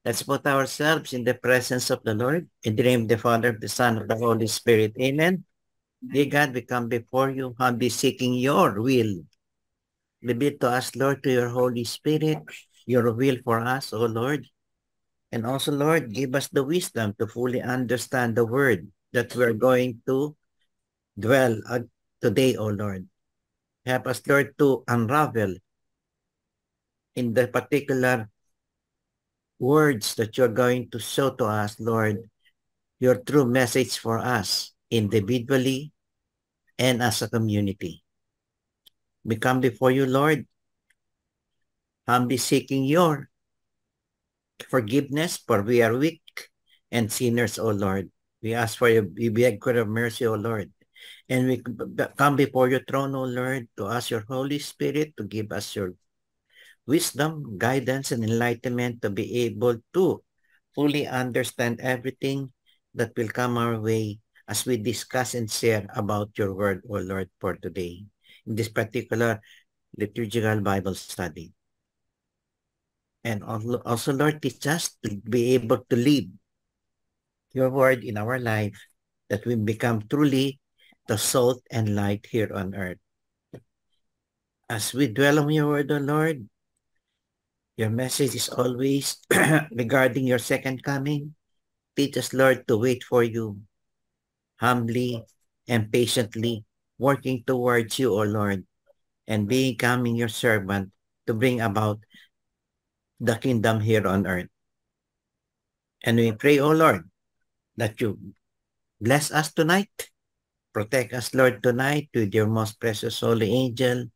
Let's put ourselves in the presence of the Lord. In the name of the Father, of the Son, of the Holy Spirit. Amen. Dear God, we come before you, humbly seeking your will. Reveal to us, Lord, to your Holy Spirit, your will for us, O Lord. And also, Lord, give us the wisdom to fully understand the word that we're going to dwell today, O Lord. Help us, Lord, to unravel in the particular words that you're going to show to us, Lord, your true message for us individually and as a community. We come before you, Lord, humbly seeking your forgiveness, for we are weak and sinners, O Lord. We ask for your beg for your mercy, O Lord. And we come before your throne, O Lord, to ask your Holy Spirit to give us your wisdom, guidance, and enlightenment to be able to fully understand everything that will come our way as we discuss and share about your word, O Lord, for today, in this particular liturgical Bible study. And also, Lord, teach us to be able to live your word in our life, that we become truly the salt and light here on earth. As we dwell on your word, O Lord, your message is always regarding your second coming. Teach us, Lord, to wait for you humbly and patiently, working towards you, O Lord, and becoming your servant to bring about the kingdom here on earth. And we pray, O Lord, that you bless us tonight. Protect us, Lord, tonight with your most precious holy angel,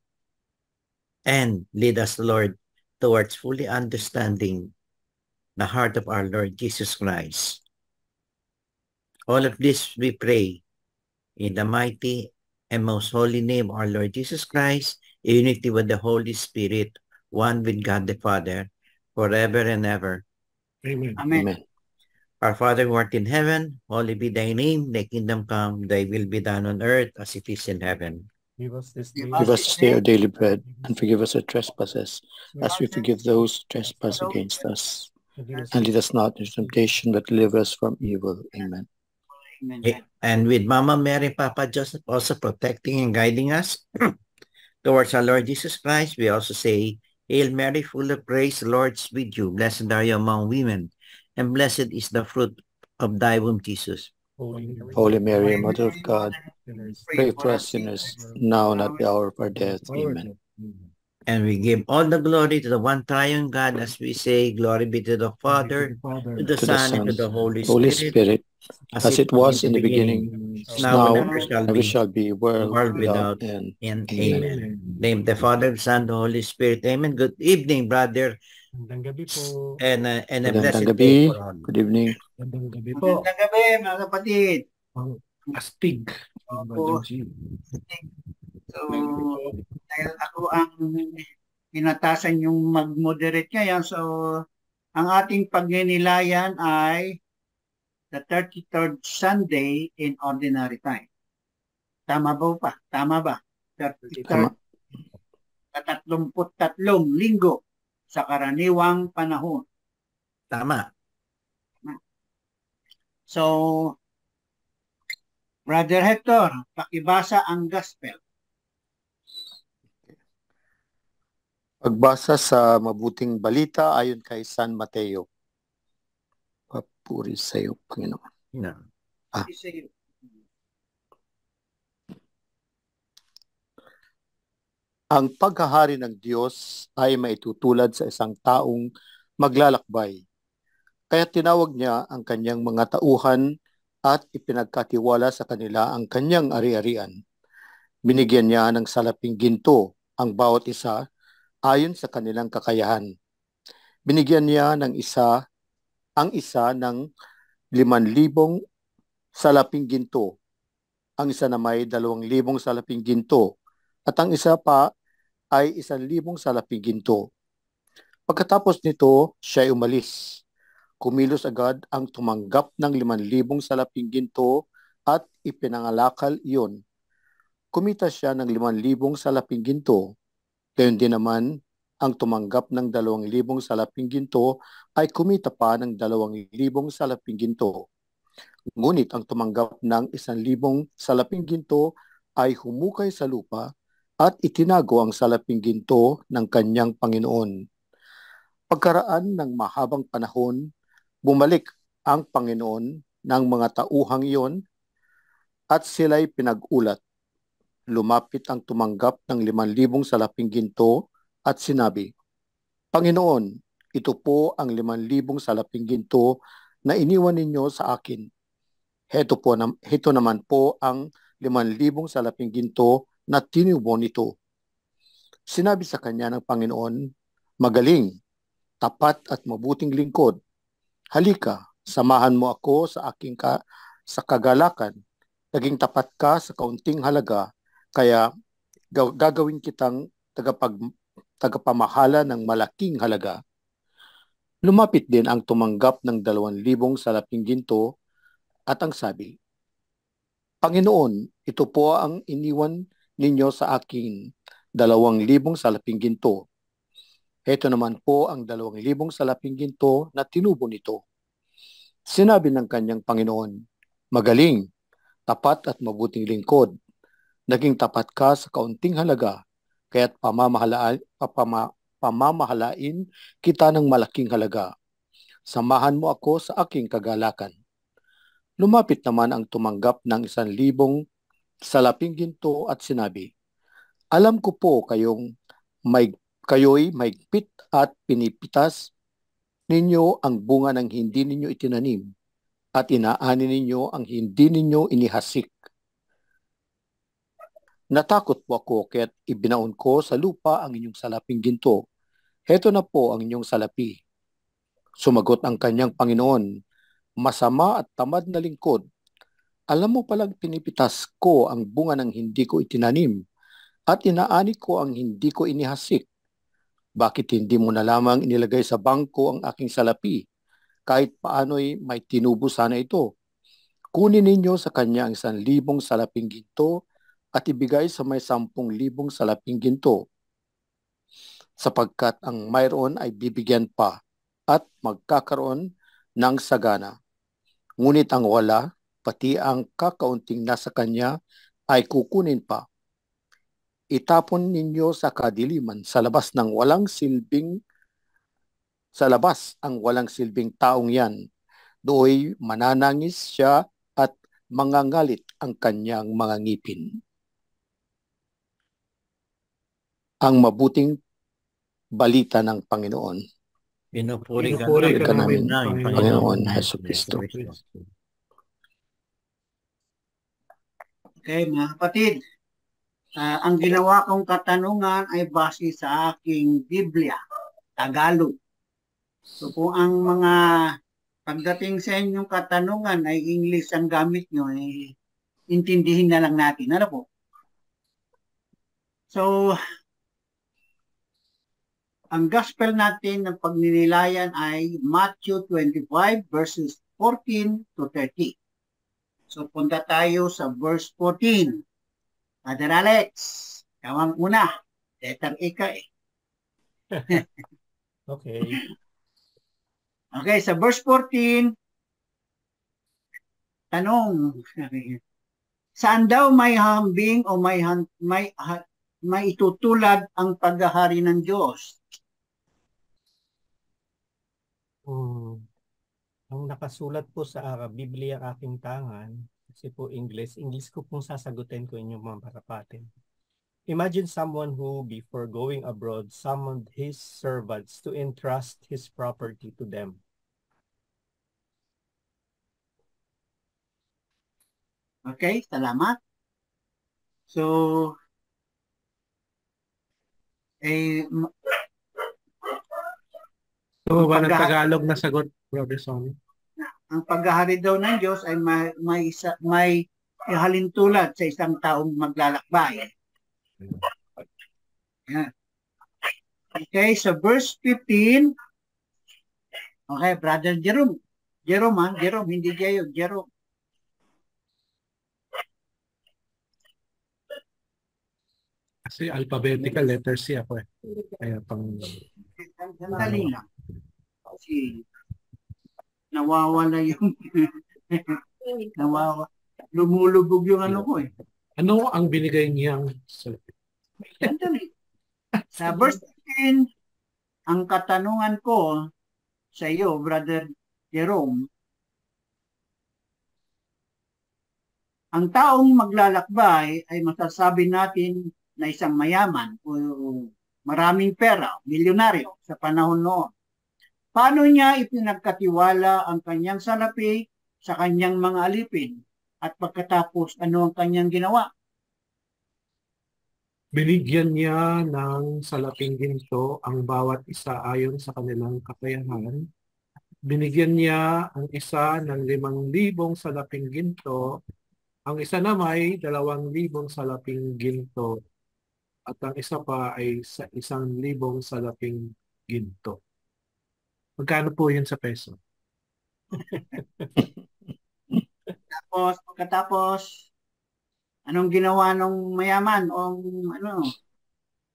and lead us, Lord, towards fully understanding the heart of our Lord Jesus Christ. All of this we pray in the mighty and most holy name of our Lord Jesus Christ, in unity with the Holy Spirit, one with God the Father, forever and ever. Amen. Amen. Our Father who art in heaven, holy be thy name, thy kingdom come, thy will be done on earth as it is in heaven. Give us this day Give Give us this day our daily bread, and forgive us our trespasses, as we forgive those who trespass against us. And lead us not into temptation, but deliver us from evil. Amen. Amen. And with Mama Mary and Papa Joseph also protecting and guiding us towards our Lord Jesus Christ, we also say, Hail Mary, full of grace, the Lord is with you. Blessed are you among women, and blessed is the fruit of thy womb, Jesus. Holy Mary, Mother of God, pray for us sinners, now and at the hour of our death. Amen. And we give all the glory to the one triune God, as we say, glory be to the Father, to the To the Son, and to Son, the Holy Holy Spirit, Spirit, as it was in the beginning, is is now and now, ever shall be, world world without without end. end. Amen. Amen. Name the Father, the Son, the Holy Spirit. Amen. Good evening, brother. Magandang gabi po. And a Magandang blessed gabi. day for all. Good evening. Magandang gabi po. Magandang gabi, mga kapatid. Ang astig. Opo. So, dahil ako ang pinatasan yung mag-moderate ngayon, so ang ating pagninilayan ay the 33rd Sunday in Ordinary Time. Tama ba? Tama ba? 33rd, Tama. 33 linggo sa karaniwang panahon. Tama. So, Brother Hector, pakibasa ang gospel. Pagbasa sa mabuting balita ayon kay San Mateo. Papuri sa iyo, Panginoon. No. Ang paghahari ng Diyos ay maitutulad sa isang taong maglalakbay. Kaya tinawag niya ang kanyang mga tauhan at ipinagkatiwala sa kanila ang kanyang ari-arian. Binigyan niya ng salaping ginto ang bawat isa ayon sa kanilang kakayahan. Binigyan niya ng ang isa ng 5,000 salaping ginto, ang isa na may 2,000 salaping ginto, at ang isa pa ay 1,000 salaping ginto. Pagkatapos nito, siya ay umalis. Kumilos agad ang tumanggap ng 5,000 salaping ginto at ipinangalakal iyon. Kumita siya ng 5,000 salaping ginto. Gayon din naman ang tumanggap ng 2,000 salaping ginto ay kumita pa ng 2,000 salaping ginto. Ngunit ang tumanggap ng 1,000 salaping ginto ay humukay sa lupa at itinago ang salaping ginto ng kanyang Panginoon. Pagkaraan ng mahabang panahon, bumalik ang Panginoon ng mga tauhang iyon at sila'y pinag-ulat. Lumapit ang tumanggap ng 5,000 salaping ginto at sinabi, Panginoon, ito po ang 5,000 salaping ginto na iniwan ninyo sa akin. Heto naman po ang 5,000 salaping ginto na tinubo nito. Sinabi sa kanya ng Panginoon, magaling, tapat at mabuting lingkod. Halika, samahan mo ako sa sa kagalakan. Naging tapat ka sa kaunting halaga, kaya gagawin kitang tagapamahala ng malaking halaga. Lumapit din ang tumanggap ng 2,000 salaping ginto at ang sabi, Panginoon, ito po ang iniwan ninyo sa akin, 2,000 salaping ginto. Heto naman po ang 2,000 salaping ginto na tinubo nito. Sinabi ng kanyang Panginoon, magaling, tapat at mabuting lingkod. Naging tapat ka sa kaunting halaga, kaya't pamamahalain kita ng malaking halaga. Samahan mo ako sa aking kagalakan. Lumapit naman ang tumanggap ng 1,000 salaping ginto at sinabi, alam ko po kayo'y mahigpit at pinipitas ninyo ang bunga ng hindi ninyo itinanim at inaani ninyo ang hindi ninyo inihasik. Natakot po ako kaya't ibinaon ko sa lupa ang inyong salaping ginto. Heto na po ang inyong salapi. Sumagot ang kanyang Panginoon, masama at tamad na lingkod. Alam mo palang pinipitas ko ang bunga ng hindi ko itinanim at inaani ko ang hindi ko inihasik. Bakit hindi mo na lamang inilagay sa bangko ang aking salapi? Kahit paano'y may tinubo sana ito. Kunin ninyo sa kanya ang 1,000 salaping ginto at ibigay sa may 10,000 salaping ginto. Sapagkat ang mayroon ay bibigyan pa at magkakaroon ng sagana. Ngunit ang wala, pati ang kakaunting nasa kanya ay kukunin pa. Itapon ninyo sa kadiliman sa labas ang walang silbing taong yan. Dooy mananangis siya at mangangalit ang kanyang mga ngipin. Ang mabuting balita ng Panginoon. Pinupuri ka Pinupuri ka namin, namin, Panginoon Hesus Kristo. Okay, mga kapatid. Ang ginawa kong katanungan ay base sa aking Biblia, Tagalog. So kung ang mga pagdating sa inyong katanungan ay English ang gamit nyo, intindihin na lang natin. Ano po? So, ang gospel natin ng pagninilayan ay Matthew 25 verses 14 to 30. So punta tayo sa verse 14. Father Alex, ikaw ang una. Letter A ka eh. Okay. Okay, sa verse 14, tanong, saan daw may hambing o may itutulad ang paghahari ng Diyos? Ang nakasulat po sa Biblia aking tangan, kasi po English ko pong sasagutin ko inyong mga karapatin. Imagine someone who, before going abroad, summoned his servants to entrust his property to them. Okay, salamat. So, Ito ba ng Tagalog na sagot, Brother Sonny? ang paghahari daw ng Diyos ay may halintulad sa isang taong maglalakbay. Yan. Okay, so verse 15. Okay, Brother Jerome. Jerome, hindi Jerome. Jerome. Kasi alphabetical, letter C ako eh. Kaya pang... Sandali lang. Kasi nawawala yung lumulubog yung ano ko eh. Ano ang binigay niyang salapi? Sandali. Sa verse 10, ang katanungan ko sa iyo, Brother Jerome, ang taong maglalakbay ay masasabi natin na isang mayaman o maraming pera, milyonaryo sa panahon noon. Paano niya ipinagkatiwala ang kanyang salapi sa kanyang mga alipin? At pagkatapos, ano ang kanyang ginawa? Binigyan niya ng salaping ginto ang bawat isa ayon sa kanilang kakayahan. Binigyan niya ang isa ng 5,000 salaping ginto, ang isa naman ay 2,000 salaping ginto, at ang isa pa ay 1,000 salaping ginto. Magkano po yun sa peso? Pagkatapos, anong ginawa ng mayaman o ano,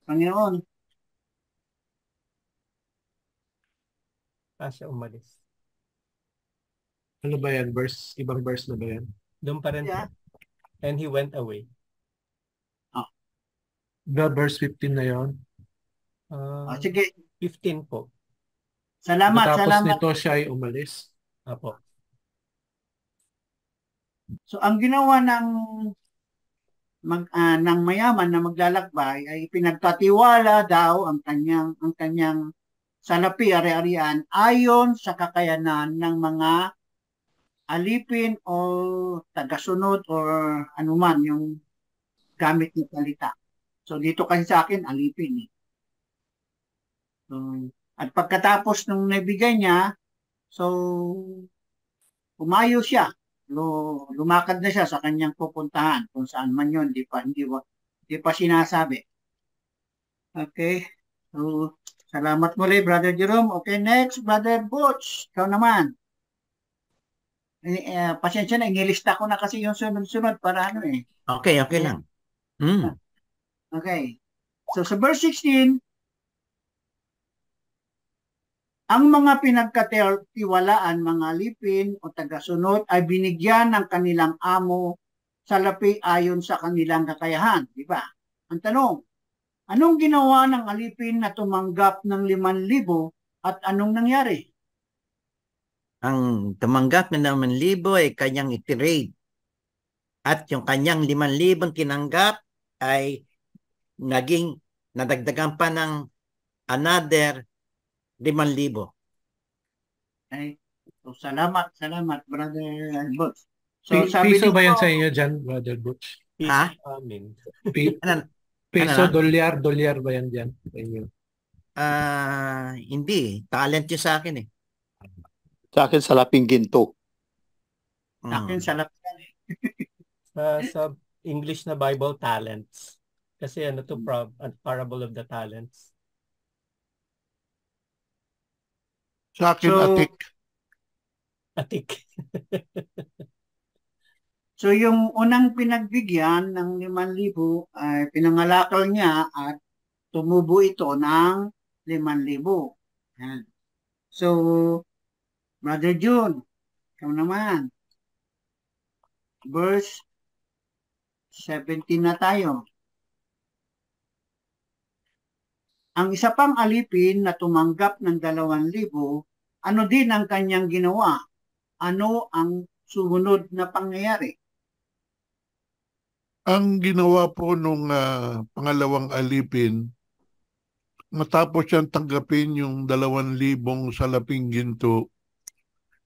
Panginoon? Siya umalis. Ano ba yan? Verse, ibang verse na ba yan? Doon pa rin Yeah. po. And he went away. The verse 15 na yon. Sige, 15 po. salamat. Tapos nito siya ay umalis. Apo. So ang ginawa ng mayaman na maglalakbay ay pinagkatiwala daw ang kanyang salapi ari-arian ayon sa kakayanan ng mga alipin o tagasunod or anuman yung gamit ng salita. So dito kasi sa akin alipin eh. So, at pagkatapos nung nabigay niya, so umayo siya. Lumakad na siya sa kanyang pupuntahan kung saan man yun, di pa sinasabi. Okay. So, salamat muli, Brother Jerome. Okay, next, Brother Butch. Ikaw naman. Pasensya na, inilista ko na kasi yung sunod-sunod para ano eh. Okay lang. Okay. So, sa verse 16, ang mga pinagkatiwalaan, mga alipin o tagasunod ay binigyan ng kanilang amo salapi ayon sa kanilang kakayahan. Di ba? Ang tanong, anong ginawa ng alipin na tumanggap ng 5,000 at anong nangyari? Ang tumanggap na 5,000 ay kanyang itirade. At yung kanyang 5,000 tinanggap ay nadagdagan pa ng another 5,000. Okay. So, salamat, Brother Butch. So, Piso ba yan sa inyo dyan, Brother Butch? Ha? Amin. Peso, Ano? dolyar ba yan dyan sa inyo? Hindi. Talent yun sa akin eh. Sa akin, salaping ginto. Sa akin, salamat. Sa English na Bible, talents. Kasi ano to, parable of the talents. Sa akin, So, atik. Atik. So, yung unang pinagbigyan ng 5,000 ay pinangalakal niya at tumubo ito ng 5,000. Yan. So, Brother June, ikaw naman. Verse 17 na tayo. Ang isa pang alipin na tumanggap ng 2,000, ano din ang kanyang ginawa? Ano ang sumunod na pangyayari? Ang ginawa po nung pangalawang alipin, matapos siyang tanggapin yung 2,000 salaping ginto,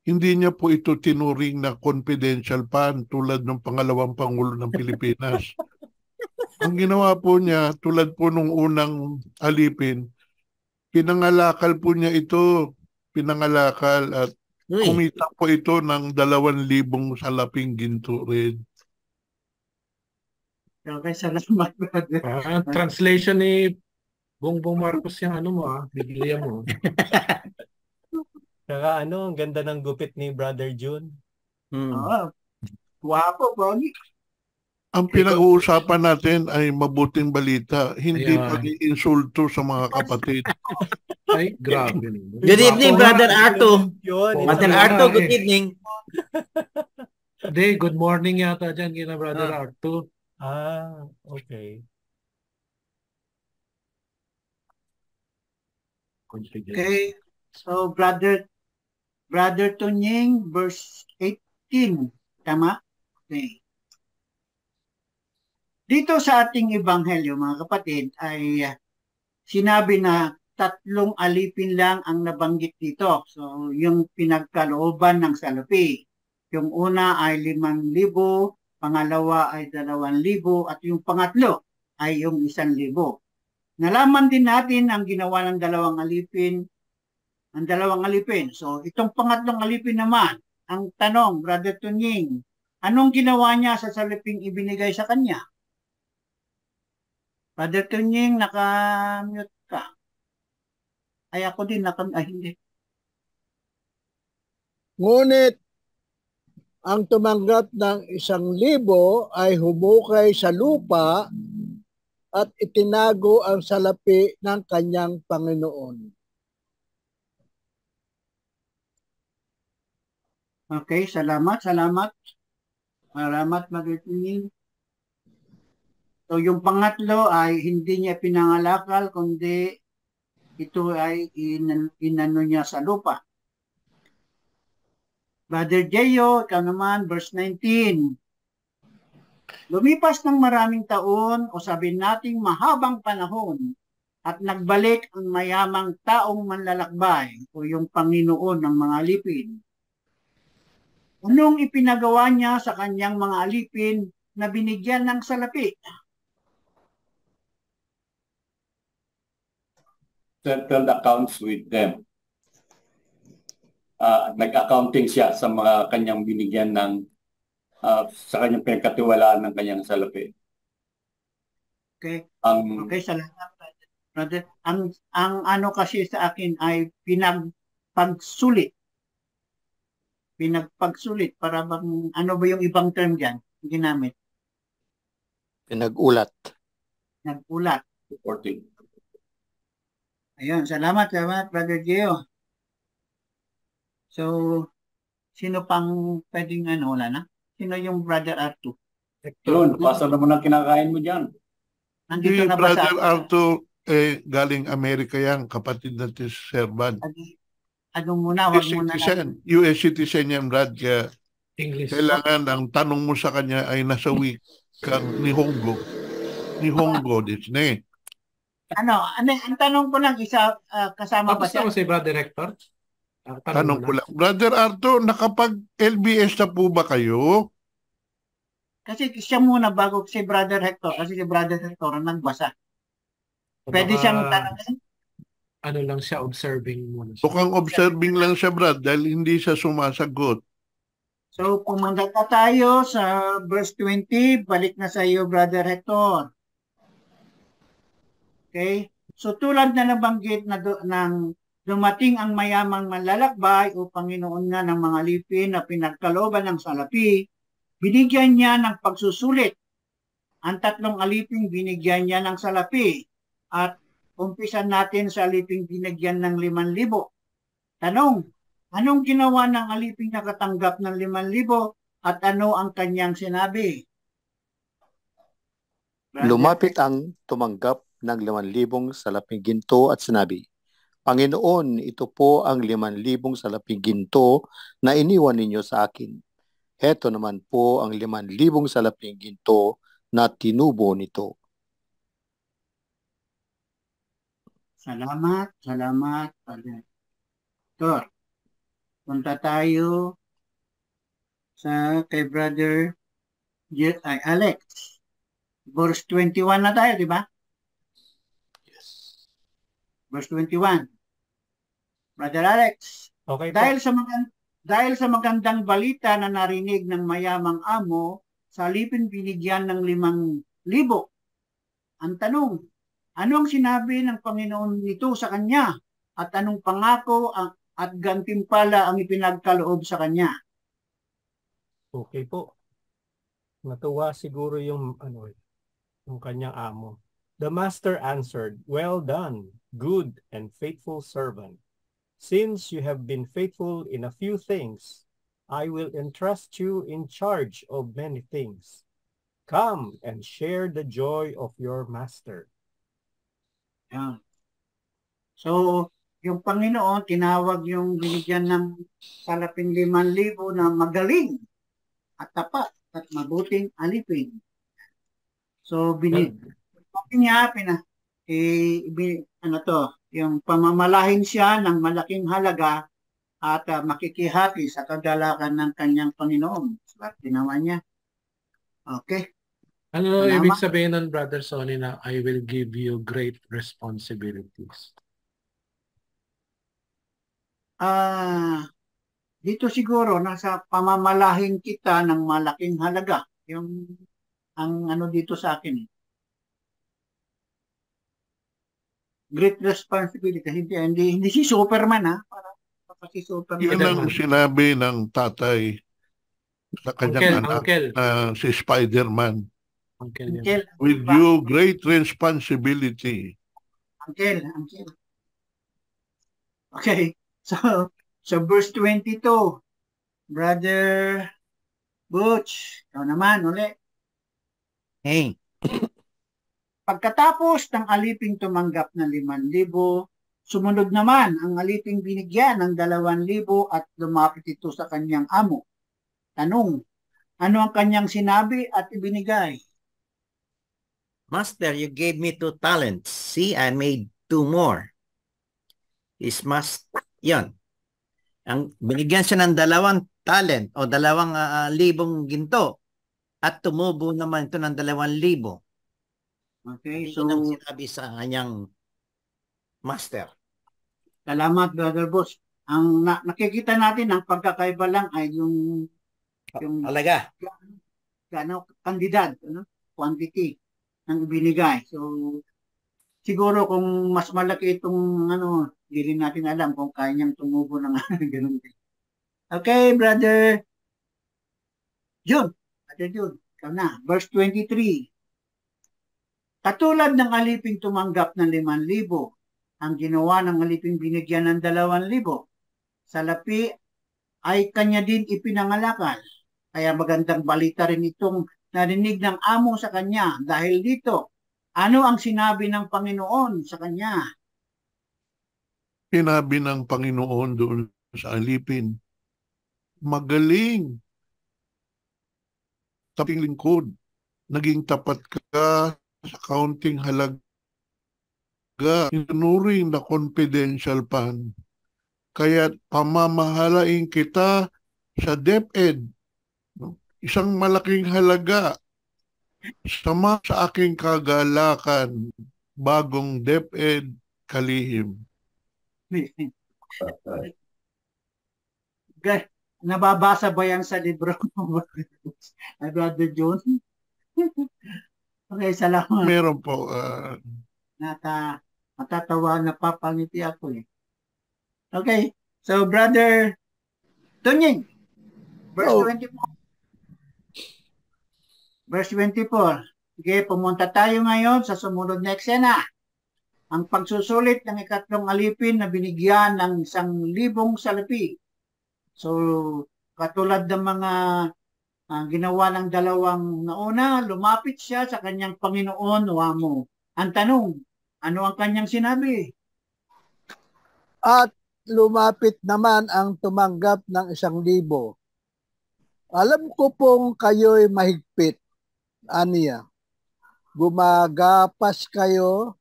hindi niya po ito tinuring na confidential fund tulad ng pangalawang Pangulo ng Pilipinas. Ang ginawa po niya, tulad po nung unang alipin, pinangalakal po niya ito, at kumita po ito ng 2,000 salaping ginto rin. Okay, salamat, brother. Translation ni Bongbong Marcos yung ano mo Biblia mo. Saka ano, ang ganda ng gupit ni Brother June. Oh, guwapo, Brody. Ang pinag-uusapan natin ay mabuting balita, hindi Ayan. pag-iinsulto sa mga kapatid. Ay, grabe naman. Good evening, Brother Arto. Yun, Brother Wala Arto, good eh. evening. Hindi, good morning yata dyan kina Brother Arto. Okay. Okay. So, Brother Tunying, verse 18. Tama? Okay. Dito sa ating ebanghelyo, mga kapatid, ay sinabi na 3 alipin lang ang nabanggit dito. So, yung pinagkalooban ng salapi. Yung una ay 5,000, pangalawa ay 2,000, at yung pangatlo ay yung 1,000. Nalaman din natin ang ginawa ng 2 alipin, ang 2 alipin. So, itong pangatlong alipin naman, ang tanong, Brother Tunying, anong ginawa niya sa salaping ibinigay sa kanya? Brother Tunying, naka-mute ka. Ay, ako din, hindi. Ngunit ang tumanggap ng 1,000 ay humukay sa lupa at itinago ang salapi ng kanyang Panginoon. Okay, salamat. Salamat, Brother Tunying. So, yung pangatlo ay hindi niya pinangalakal, kundi ito ay inano niya sa lupa. Brother Jeyo, ikaw naman, verse 19. Lumipas ng maraming taon o sabihin nating mahabang panahon at nagbalik ang mayamang taong manlalakbay o yung Panginoon ng mga alipin. Anong ipinagawa niya sa kanyang mga alipin na binigyan ng salapi? Settled accounts with them. Nag-accounting siya sa mga kanyang binigyan ng sa kanyang pinagkatiwalaan ng kanyang salapi. Okay. Okay, salamat, brother. Ang ano kasi sa akin ay pinagpagsulit. Pinagpagsulit para bang ano ba yung ibang term diyan? Ginamit. Pinag-ulat. Nag-ulat. Reporting. Ayun, salamat, Brother Gio. So, sino pang pwedeng wala na? Sino yung Brother Arto? Yun, basta naman ang kinakain mo dyan. Nandito Hindi, na ba sa Brother Arto, galing Amerika yan, kapatid natin si Servan. ano muna, wag muna Citizen, US citizen yan, Brad. Kaya English. kailangan ang tanong mo sa kanya ay nasa wikang Nihongo. Nihongo, this na ang tanong ko lang, isa kasama ba Tapos siya? na si Brother Hector? Tanong ko lang. Brother Arto, nakapag-LBS na po ba kayo? Kasi siya muna bago si Brother Hector, kasi si Brother Hector ang nagbasa. Pwede Baka, siyang tanongin? ano lang siya, observing muna siya. Mukhang observing lang siya, Brad, dahil hindi siya sumasagot. So, pumunta na tayo sa verse 20. Balik na sa iyo, Brother Hector. Okay? So, tulad na nabanggit na ng dumating ang mayamang manlalakbay o Panginoon nga ng mga alipin na pinagkalooban ng salapi, binigyan niya ng pagsusulit. Ang 3 alipin binigyan niya ng salapi. At umpisan natin sa aliping binigyan ng 5,000. Tanong, anong ginawa ng aliping nakatanggap ng 5,000 at ano ang kanyang sinabi? Lumapit ang tumanggap ng 5,000 salaping ginto at sinabi, Panginoon, ito po ang 5,000 salaping ginto na iniwan ninyo sa akin. Heto naman po ang 5,000 salaping ginto na tinubo nito. Salamat, Brother Hector. Punta tayo sa kay Brother Alex. Verse 21 na tayo, di ba? Yes. Verse 21. Brother Alex, Okay po. dahil sa magandang balita na narinig ng mayamang amo, sa alipin binigyan ng 5,000. Ang tanong, anong sinabi ng Panginoon nito sa kanya? At anong pangako at gantimpala ang ipinagkaloob sa kanya? Okay po. Natuwa siguro yung kanyang amo. The master answered, "Well done, good and faithful servant. Since you have been faithful in a few things, I will entrust you in charge of many things. Come and share the joy of your master." Yan. So, yung Panginoon, tinawag yung binigyan ng salaping 5,000 na magaling at tapat at mabuting alipin. So, niya, yung pamamalahin siya ng malaking halaga at makikihati sa kagalakan ng kanyang Panginoon. So, ginawa niya. Okay. Ano Salamat. ibig sabihin nun, Brother Sonny, na I will give you great responsibilities? Dito siguro nasa pamamalahin kita ng malaking halaga. Yung ang dito sa akin. Great responsibility. Hindi si Superman ha. Para si Superman. Yun ang sinabi ng tatay sa kanyang anak si Spider-Man. Uncle. With you great responsibility. Uncle. Okay. So verse 22, Brother Butch, ikaw naman ulit. Hey. Pagkatapos ng aliping tumanggap ng 5,000, sumunod naman ang aliping binigyan ng 2,000 at lumapit ito sa kanyang amo. Tanong, ano ang kanyang sinabi at ibinigay? Master, you gave me 2 talents. See, I made 2 more. Yan. Binigyan siya ng 2 talent o 2,000 ginto at tumubo naman ito ng 2,000. Okay, so ang sinabi sa kanyang master. Salamat, Brother Boss. Ang nakikita natin, ang pagkakaiba lang ay yung halaga. Kandidat, quantity ng binigay. So, siguro kung mas malaki itong hindi rin natin alam kung kaya niyang tumubo ng ganun. Okay, Brother June. Brother June, ikaw na. Verse 23. Katulad ng aliping tumanggap ng 5,000, ang ginawa ng aliping binigyan ng 2,000. Salapi ay kanya din ipinangalakal. Kaya magandang balita rin itong narinig ng amo sa kanya. Dahil dito, ano ang sinabi ng Panginoon sa kanya? Sinabi ng Panginoon doon sa alipin, magaling, taping lingkod, naging tapat ka sa kaunting halaga, inuring na confidential fund, kaya pamamahalain kita sa DepEd, isang malaking halaga, sama sa aking kagalakan, bagong DepEd kalihim. Nababasa ba yan sa libro ay Brother John? Okay, salamat. Meron po. Matatawa, napapangiti ako eh. Okay, so Brother Tunying, verse 24. Verse 24. Sige, pumunta tayo ngayon sa sumunod na eksena. Ang pagsusulit ng 3 alipin na binigyan ng 1,000 salapi. So, katulad ng mga ginawa ng 2 nauna, lumapit siya sa kanyang Panginoon o amo. Ang tanong, ano ang kanyang sinabi? At lumapit naman ang tumanggap ng 1,000. Alam ko pong kayo'y mahigpit, aniya. Gumagapas kayo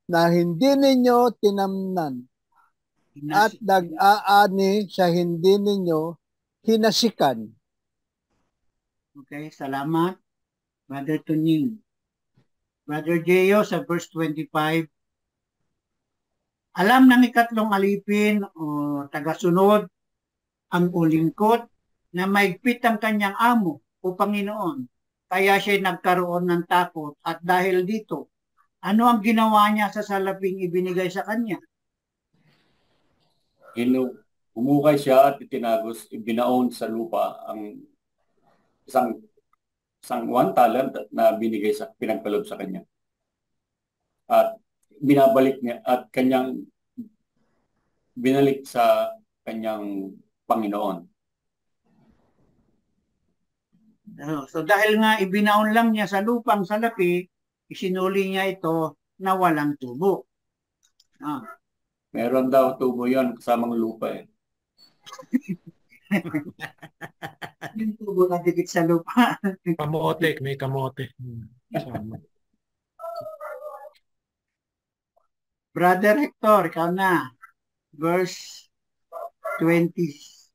na hindi ninyo tinamnan at nag-aani sa hindi ninyo hinasikan. Okay, salamat. Brother Tunying. Brother Geo sa verse 25. Alam ng 3 alipin o tagasunod ang ulingkot na maigpit ang kanyang amo o Panginoon. Kaya siya nagkaroon ng takot at dahil dito, ano ang ginawa niya sa salaping ibinigay sa kanya? Umukay siya at itinagos, ibinaon sa lupa ang isang isang 1 talent na binigay sa pinagkaloob sa kanya. At binabalik niya at kanyang binalik sa kanyang Panginoon. So dahil nga ibinaon lang niya sa lupang salapi, isinuli niya ito na walang tubo. Meron daw tubo yon kasamang lupa eh. Yung tubo na dikit sa lupa. Kamote, may kamote. Kasama. Brother Hector, ikaw na. Verse 26.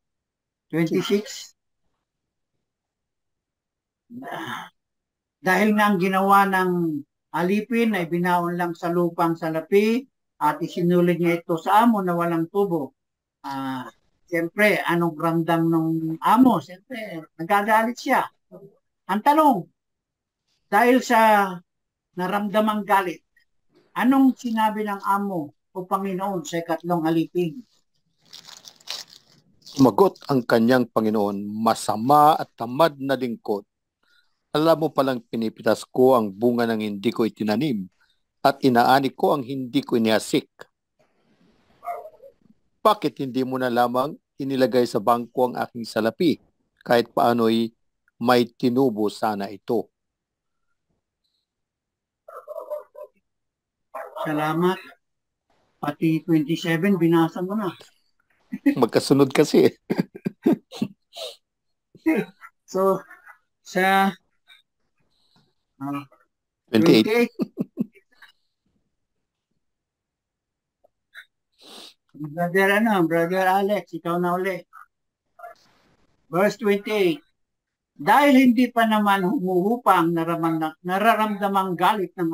Dahil nga ang ginawa ng alipin ay binaon lang sa lupang salapi at isinulid niya ito sa amo na walang tubo. Siyempre, anong ramdam ng amo? Siyempre, nagagalit siya. Ang tanong, dahil sa naramdamang galit, anong sinabi ng amo o Panginoon sa ikatlong alipin? Sumagot ang kanyang Panginoon, masama at tamad na lingkod. Alam mo palang pinipitas ko ang bunga ng hindi ko itinanim at inaani ko ang hindi ko inihasik. Bakit hindi mo na lamang inilagay sa bangko ang aking salapi? Kahit paano'y may tinubo sana ito. Salamat. Pati 27, binasa mo na. Magkasunod kasi. So, sa 28. 28. Brother Alex, ikaw na uli. Verse 28. Dahil hindi pa naman humuhupang nararamdamang galit ng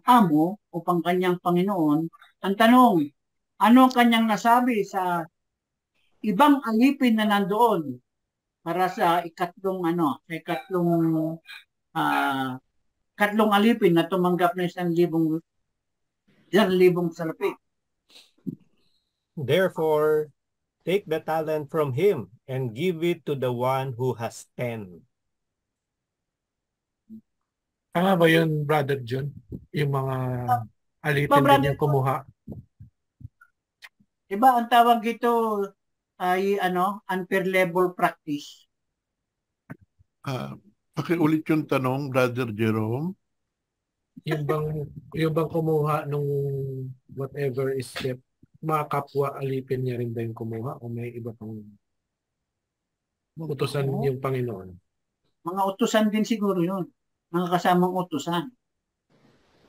amo upang kanyang Panginoon, ang tanong, ano ang kanyang nasabi sa ibang alipin na nandoon para sa ikatlong alipin na tumanggap na 1,000 salapi. Therefore, take the talent from him and give it to the one who has 10. Tama ba yun, Brother John? Yung mga alipin din yung kumuha? Diba, ang tawag ito ay unfair labor practice. Pakiulit yung tanong, Brother Jerome. Yung bang kumuha nung whatever is step, mga kapwa alipin niya rin ba yung kumuha o may iba pang utusan yung Panginoon? Mga utusan din siguro yun. Mga kasamang utusan.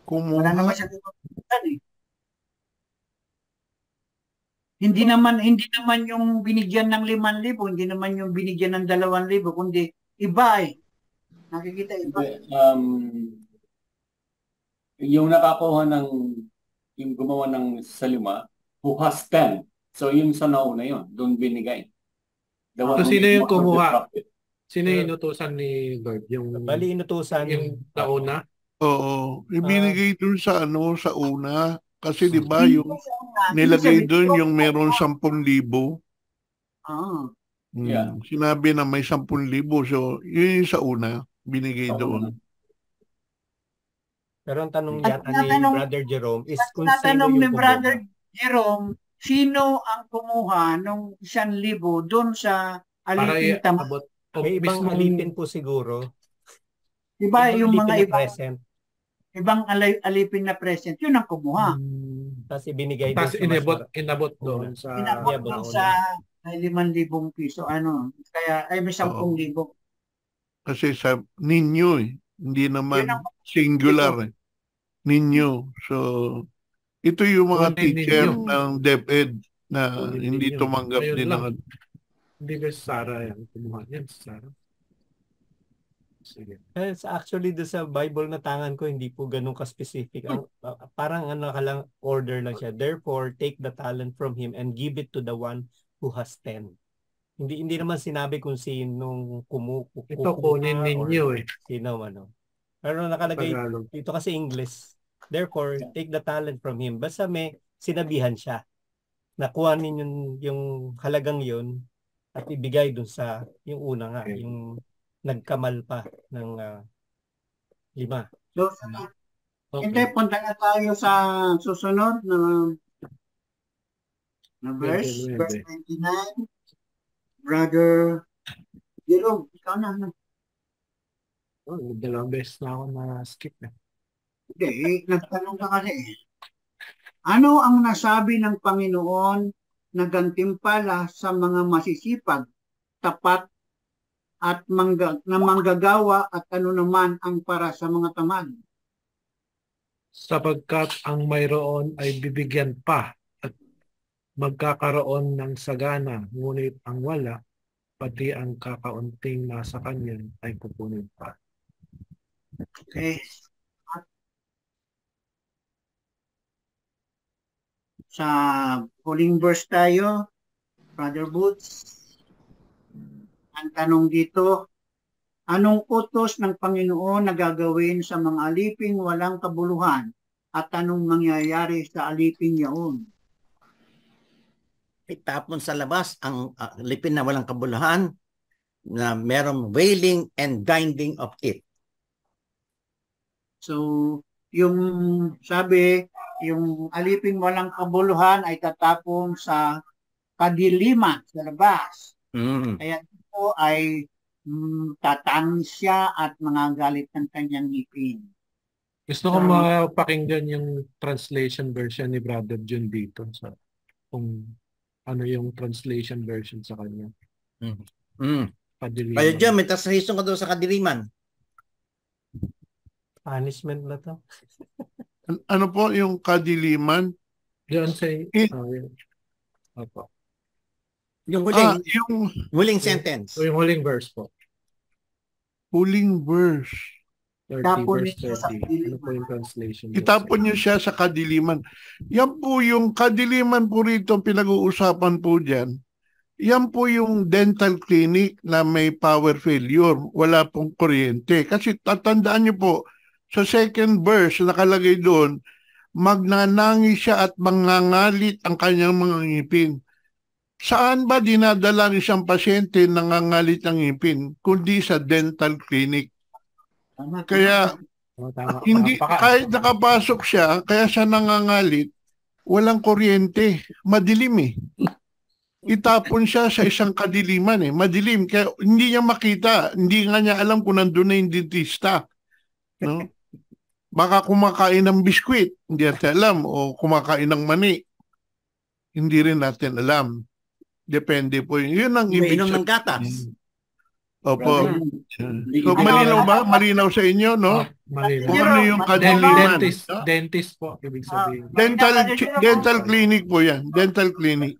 Kumuha. Wala naman siya utusan eh. Hindi naman yung binigyan ng 5,000, hindi naman yung binigyan ng 2,000, kundi iba eh. Nakikita iba. Yung nakakuha yung gumawa ng salima, who has 10. So yung sa nauna yun, doon binigay. So sino yung kumuha? Sino yung inutusan ni Lord? Bali inutusan yung nauna? Oo, ibinigay doon sa una. Kasi di ba yung nilagay doon yung meron 10,000. Yeah. Sinabi na may 10,000. So yun yung sa una, binigay doon. Pero ang tanong yata ni Brother Jerome is kung sino yung ni Brother Jerome, sino ang kumuha ng 1,000 doon sa alipin tamad? May ibang alipin po siguro. Diba yung mga ibang alipin na present, yun ang kumuha. Tapos ibinigay doon sa inabot doon sa 5,000 piso. Kaya ay may 10,000. Kasi sa ninyo hindi naman singular ninyo. So ito yung mga teacher ng DepEd na hindi tumanggap din ng... Hindi ba Sarah yan? Kumuha yan si Sarah. Sige. Actually, sa Bible na tangan ko, hindi po ganun ka-specific. Parang lang, order lang siya. Therefore, take the talent from him and give it to the one who has 10. Hindi naman sinabi kung sinong ito kunin ninyo eh. Sino Pero nakalagay dito kasi English. Therefore, take the talent from him. Basta may sinabihan siya. Nakuha ninyo yung halagang yun at ibigay dun sa yung una nga, yung nagkamal pa ng 5. So, hindi, Okay. punta na tayo sa susunod na verse 29. 29. Brother Jerome, ikaw na. Oh, dalawang beses na ako na-skip eh. Hindi, nagtanong ka kasi. Ano ang nasabi ng Panginoon na gantimpala sa mga masisipag, tapat, at manggagawa at ano naman ang para sa mga tamad? Sapagkat ang mayroon ay bibigyan pa at magkakaroon ng sagana, ngunit ang wala, pati ang kakaunting nasa kanya ay kukunin pa. Okay. Sa huling verse tayo, Brother Boots, ang tanong dito, anong utos ng Panginoon na gagawin sa mga aliping walang kabuluhan at anong mangyayari sa aliping yaon? Itapon sa labas ang alipin na walang kabuluhan na merong wailing and grinding of teeth. So, yung sabi, yung aliping walang kabuluhan ay tatapon sa kadiliman sa labas. Mm. Kaya ito ay tatanis siya at galit ng kanyang ngipin. Gusto ko mapakinggan yung translation version ni Brother Jun dito sa kung ano yung translation version sa kanya. Kadiliman. Kaya dyan, may translation ka doon sa kadiliman. Punishment na to. Ano po yung kadiliman? Diyan sa Opo. Yung huling, yung huling sentence. So yung huling verse po. huling verse. 30 Itapon verse niyo sa 30. Ano po yung translation? Itapon niyo siya sa kadiliman. Yan po yung kadiliman po rito, pinag-uusapan po dyan. Yan po yung dental clinic na may power failure. Wala pong kuryente. Kasi tatandaan niyo po, sa second verse nakalagay doon, magnanangi siya at mangangalit ang kanyang mga ngipin. Saan ba dinadala ng isang pasyente nangangalit ng ngipin? Kundi sa dental clinic. Kaya hindi, kahit nakapasok siya, kaya siya nangangalit, walang kuryente, madilim eh. Itapon siya sa isang kadiliman eh, madilim, kaya hindi niya makita, hindi nga niya alam kung nandun na yung dentista. No? Baka kumakain ng biskwit, hindi natin alam, o kumakain ng mani, hindi rin natin alam. Depende po yun. Yun ang ibig Umiinom ng gatas. Opo. So, malinaw ba? Malinaw sa inyo, no? Malinaw. Kung ano yung kadiliman. Dentist po, ibig sabihin. Dental clinic po yan. Dental clinic.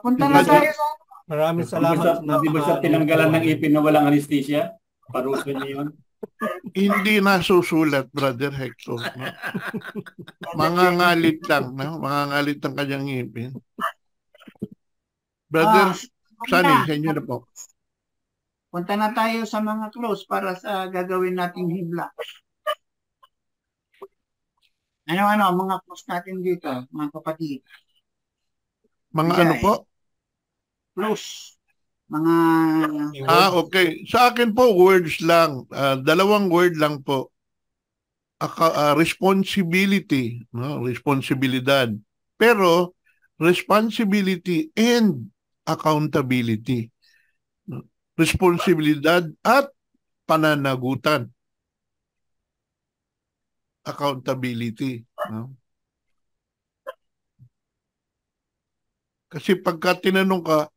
Punta na tayo sa... Maraming salamat. Hindi ba siya tinanggalan ng ipin na walang anesthesia? Parusa niya yun. Hindi nasusulat, Brother Hector. No? Mangangalit lang. No? Mangangalit ang kanyang ngipin. Brother Sunny, sa inyo na po. Punta na tayo sa mga close para sa gagawin nating hibla. Ano, mga close natin dito, mga kapatid. Mga ano po? Close. Mga... Okay. Sa akin po, words lang. 2 word lang po. Responsibility. No? Responsibilidad. Pero, responsibility and accountability. Responsibilidad at pananagutan. Accountability. No? Kasi pagka tinanong ka,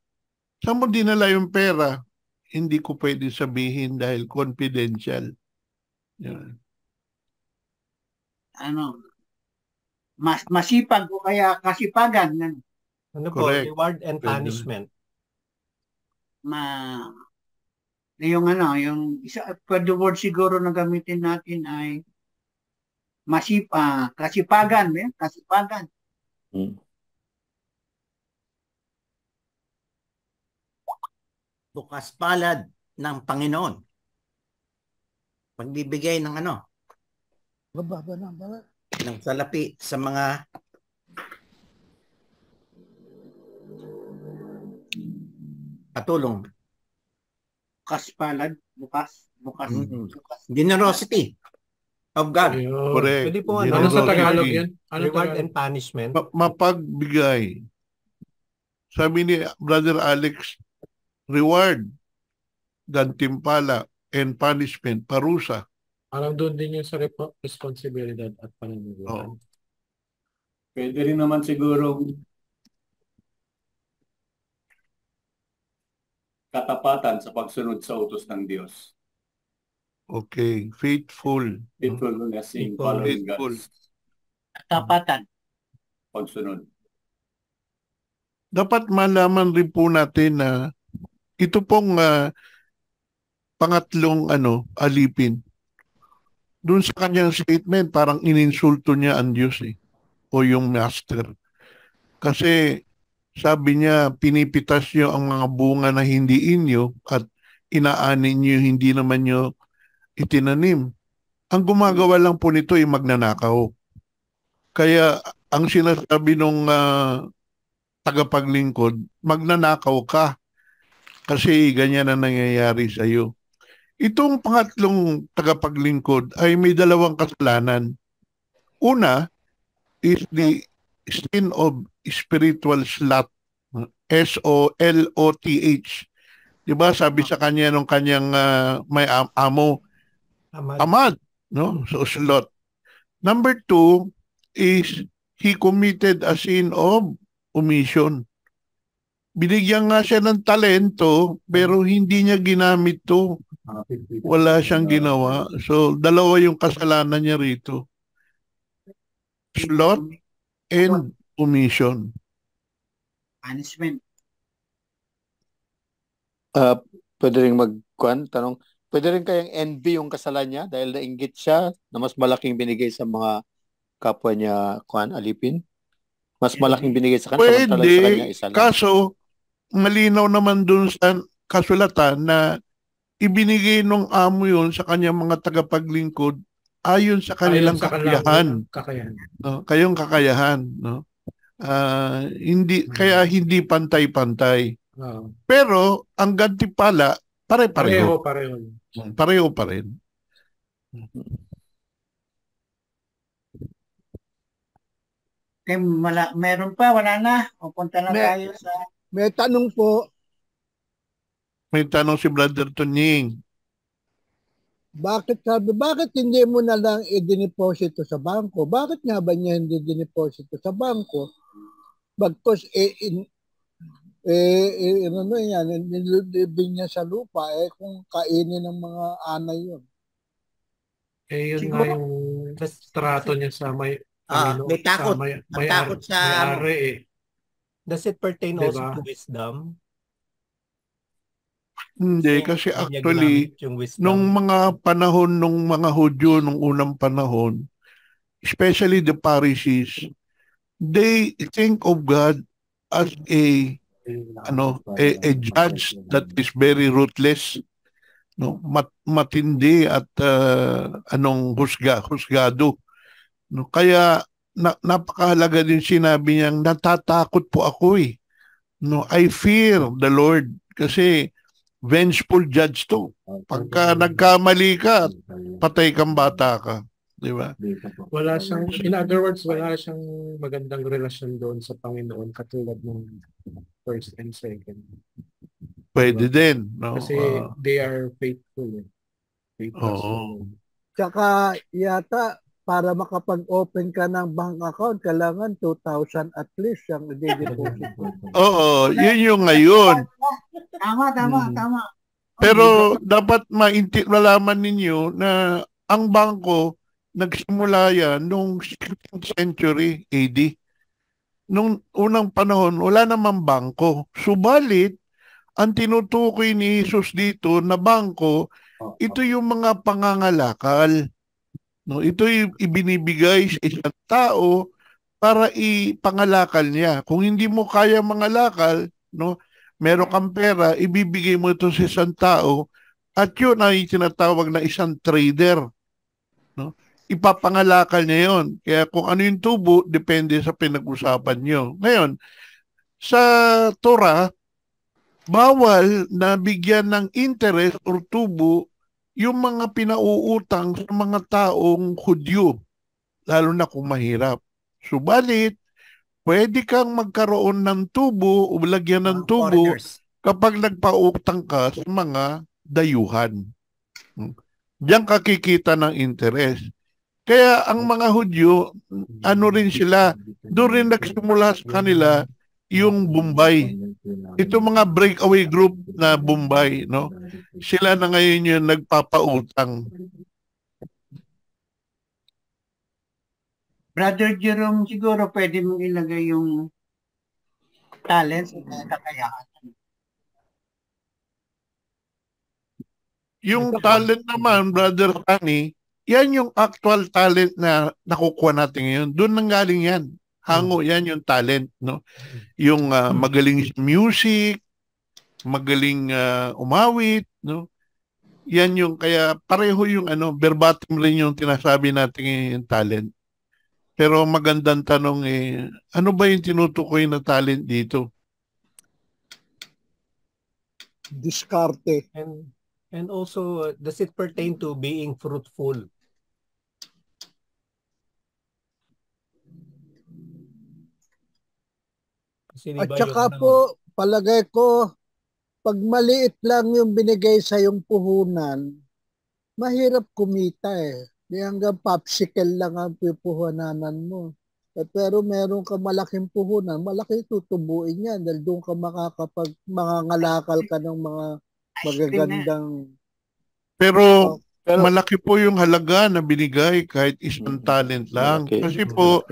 saan mo dinala yung pera? Hindi ko pwede sabihin dahil confidential. Yan. Masipag o kaya kasipagan. Ano po, Correct. reward and punishment. Yung isa, the word siguro na gamitin natin ay kasipagan. Kasipagan. Bukas palad ng Panginoon. Pagbibigay ng ng salapi sa mga patulong. bukas palad, bukas. Generosity of God. Ayun. Correct. Pwede po Ano sa Generosity. Tagalog yan? Ano reward Tagalog? and punishment. Mapagbigay. Sabi ni Brother Alex, reward, gantimpala, and punishment, parusa. Parang doon din yung sa responsibilidad at pananagutan. Oo. Pwede rin naman siguro katapatan sa pagsunod sa utos ng Diyos. Okay. Faithful. Faithfulness in Faithful. following Faithful. God's Tapatan. pagsunod. Dapat malaman rin po natin na ito pong pangatlong alipin. Doon sa kanyang statement, parang ininsulto niya ang Diyos o yung master. Kasi sabi niya, pinipitas niyo ang mga bunga na hindi inyo at inaanin niyo hindi naman niyo itinanim. Ang gumagawa lang po nito ay magnanakaw. Kaya ang sinasabi nung tagapaglingkod, magnanakaw ka kasi ganyan na nangyayari sa iyo. Itong pangatlong tagapaglingkod ay may dalawang kasalanan. Una is the sin of spiritual sloth. S-O-L-O-T-H. Diba sabi sa kanya nung kanyang may amo, amad, no? So sloth. Number 2 is he committed a sin of omission. Binigyan nga siya ng talento pero hindi niya ginamit to. Wala siyang ginawa. So, dalawa yung kasalanan niya rito. Sloth and omission. Punishment. Pwede rin tanong, pwede rin kayang envy yung kasalan niya dahil nainggit siya na mas malaking binigay sa mga kapwa niya, alipin? Mas malaking binigay sa kanya, samantalang sa kanya isa lang. Kaso, malinaw naman dun sa kasulatan na ibinigay nung amo yun sa kanyang mga tagapaglingkod ayon sa kanilang kakayahan. Kayong kakayahan. No? Kaya hindi pantay-pantay. Pero ang gantimpala, pare-pareho. Pareho pa rin. Okay, meron pa, wala na. O punta na tayo sa... May tanong po, May tanong si Brother Tunying. bakit hindi mo na lang i-deposito sa bangko? Bakit nga ba niya hindi dineposito sa bangko? Bagtos, nilibing niya sa lupa, kung kainin ng mga anay yun. Yun nga yung trato niya sa may May takot. Takot sa may-ari Does it pertain Diba? also to wisdom? Hindi, kasi Hindi niya actually, ginamit yung wisdom. nung mga panahon, nung mga Hudyo, nung unang panahon, especially the Pharisees, they think of God as a judge that is very ruthless, no, matindi at husgado, no. Kaya napakahalaga din sinabi niyang natatakot po ako no, I fear the Lord kasi vengeful judge to. Pagka nagkamali ka, patay kang bata ka, di ba? Wala siyang, in other words, wala siyang magandang relasyon doon sa Panginoon katulad ng first and second. Pwede din, no? Kasi they are faithful. Oo. Tsaka yata, para makapag-open ka ng bank account, kailangan 2,000 at least yung i-deposit. Oo, yun yung ngayon. Tama. Pero dapat malaman ninyo na ang bangko nagsimula yan noong 16th century AD. Nung unang panahon, wala namang bangko. Subalit, ang tinutukoy ni Jesus dito na bangko, ito yung mga pangangalakal. No, ito yung ibinibigay sa isang tao para ipangalakal niya. Kung hindi mo kaya mangalakal, no, meron kang pera, ibibigay mo ito sa isang tao at yun ay tinatawag na isang trader. No? Ipapangalakal niya yun. Kaya kung ano yung tubo, depende sa pinag-usapan niyo. Ngayon, sa Torah, bawal na bigyan ng interest or tubo yung mga pinauutang sa mga taong Hudyo, lalo na kung mahirap. Subalit, pwede kang magkaroon ng tubo o lagyan ng Mga tubo foreigners. kapag nagpautang ka sa mga dayuhan. Diyan ka kikita ng interest. Kaya ang mga Hudyo, ano rin sila, doon rin nagsimula sa kanila yung Bombay. Ito mga breakaway group na Bombay, no? Sila na ngayon yung nagpapautang. Brother Jerome, siguro pwede mong ilagay yung talents at kakayahan. Yung talent naman, Brother Tani, yan yung actual talent na nakukuha natin ngayon. Doon nanggaling yan. Hango, yan yung talent, no? Yung magaling sa music, magaling umawit, no? Yan yung, kaya pareho yung verbatim rin yung tinasabi natin yung talent. Pero magandang tanong ano ba yung tinutukoy na talent dito? Diskarte. And also, does it pertain to being fruitful? Kasi At diba saka yung po, palagay ko, pag maliit lang yung binigay sa yung puhunan, mahirap kumita eh. Di hanggang popsicle lang ang pupuhunanan mo. Pero meron ka malaking puhunan, malaki tutubuin yan dahil doon ka mangangalakal ka ng mga magagandang. Pero malaki po yung halaga na binigay kahit isang talent lang. Malaki. Kasi po,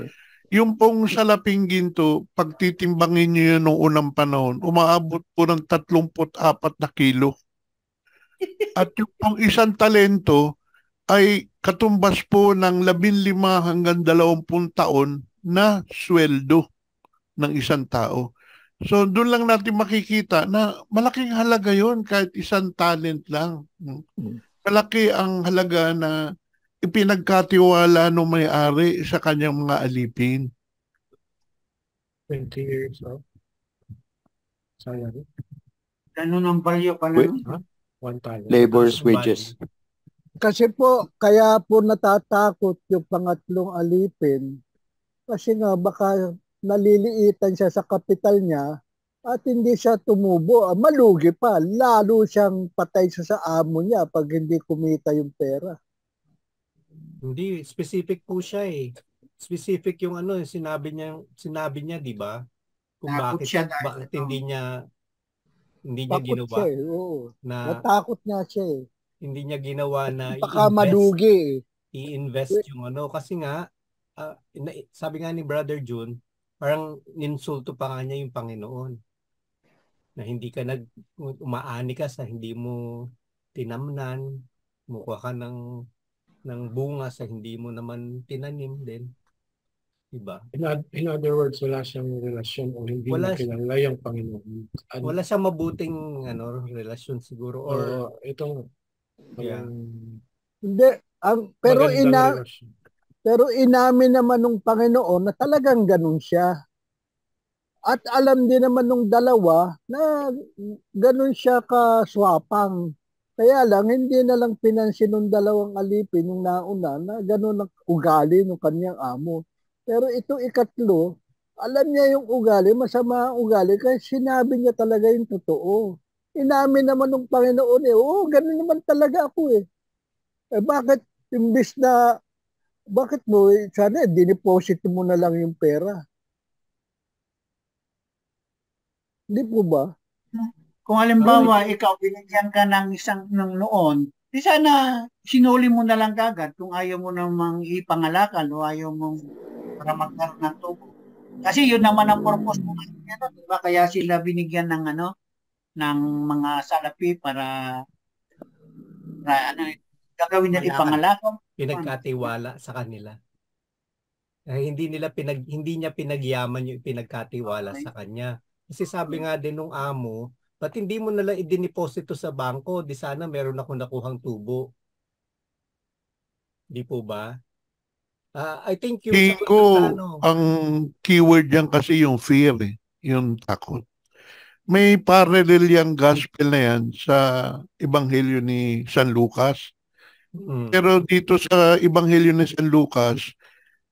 yung pong salaping ginto, pag titimbangin nyo yun noong unang panahon, umaabot po ng 34 na kilo. At yung pong isang talento ay katumbas po ng 15 hanggang 20 taon na sweldo ng isang tao. So doon lang natin makikita na malaking halaga yon kahit isang talent lang. Malaki ang halaga na ipinagkatiwala ng may-ari sa kanyang mga alipin. 20 years of salary. Ganun ang value pala. Wait. nun. One time. Labor's wages. Kasi po, kaya po natatakot yung pangatlong alipin. Kasi nga baka naliliitan siya sa kapital niya at hindi siya tumubo. Malugi pa. Lalo siyang patay sa amo niya pag hindi kumita yung pera. Hindi, specific po siya eh. Specific yung sinabi niya, di ba? Kung Takot bakit, siya dahil bakit hindi niya Takot ginawa siya eh. Oo. na Natakot nga siya eh. hindi niya ginawa na Baka malugi eh. i-invest yung kasi nga sabi nga ni Brother June, parang ninsulto pa nga niya yung Panginoon na hindi ka umaani ka sa hindi mo tinamnan, mukha ka ng bunga sa hindi mo naman tinanim din. Diba? In other words, wala siyang relasyon o hindi Wala niya kilala yung Panginoon. Wala siyang mabuting relasyon siguro or itong yeah. Hindi. Pero magandang relasyon. pero inamin naman ng Panginoon na talagang ganun siya. At alam din naman ng dalawa na ganun siya kaswapang. Kaya lang, hindi na lang pinansin ng dalawang alipin yung nauna na ganun ang ugali ng kanyang amo. Pero ito ikatlo, alam niya yung ugali, masama ang ugali, kaya sinabi niya talaga yung totoo. Inamin naman ng Panginoon ganun naman talaga ako eh. Bakit imbis na bakit mo, sana diniposit mo na lang yung pera. Hindi po ba? Kung halimbawa, ikaw binigyan ka ng isang noon, di sana sinuli mo na lang kagad kung ayaw mo namang ipangalakal o ayaw mong para magkaroon ng tubo. Kasi yun naman ang purpose mo. Diba? Kaya sila binigyan ng ng mga salapi para gagawin nila ipangalakal. Pinagkatiwala sa kanila. Hindi niya pinagyaman yung pinagkatiwala sa kanya. Kasi sabi nga din nung amo, ba't hindi mo nalang idiniposito sa bangko? Di sana meron ako nakuhang tubo. Di po ba? I think yung Ang keyword yan kasi yung fear yung takot. may parallel yung gospel na yan sa Ebanghelyo ni San Lucas. Pero dito sa Ebanghelyo ni San Lucas,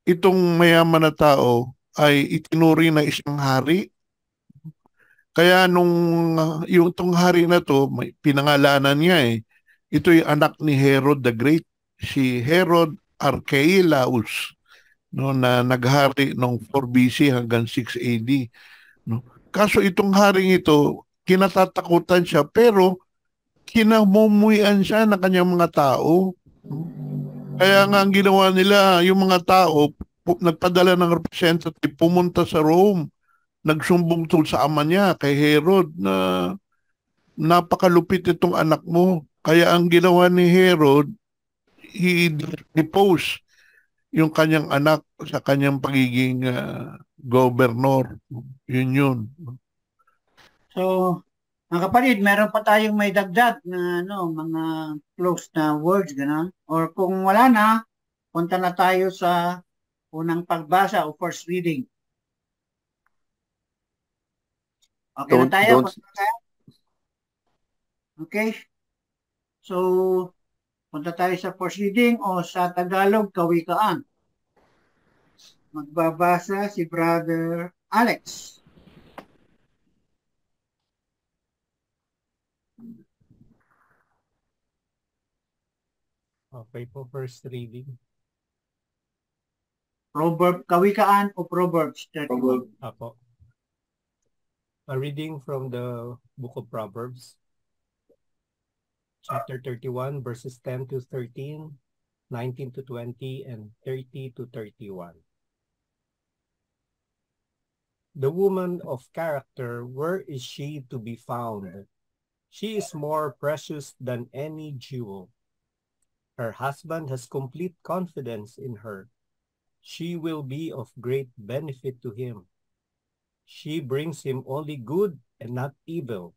itong mayaman na tao ay itinuri na isang hari. Kaya yung itong hari na to, may pinangalanan niya eh. Ito yung anak ni Herod the Great, si Herod Archelaus, no, na naghari noong 4 BC hanggang 6 AD. No? Kaso itong haring ito, kinatatakutan siya, pero kinamumuyan siya ng kanyang mga tao. Kaya nga ang ginawa nila, yung mga tao, nagpadala ng representative, pumunta sa Rome, nagsumbong tungkol sa ama niya, kay Herod, na napakalupit itong anak mo. Kaya ang ginawa ni Herod, he deposed yung kanyang anak sa kanyang pagiging governor. Yun. So, mga kapatid, meron pa tayong may dagdag na mga close na words, gano'n. Or kung wala na, punta na tayo sa unang pagbasa o first reading. Okay na tayo? Okay. So, punta tayo sa first reading o sa Tagalog, Kawikaan. Magbabasa si Brother Alex. Okay po, first reading. Kawikaan o Proverbs 31? Apo. A reading from the book of Proverbs, chapter 31, verses 10 to 13, 19 to 20, and 30 to 31. The woman of character, where is she to be found? She is more precious than any jewel. Her husband has complete confidence in her. She will be of great benefit to him. She brings him only good and not evil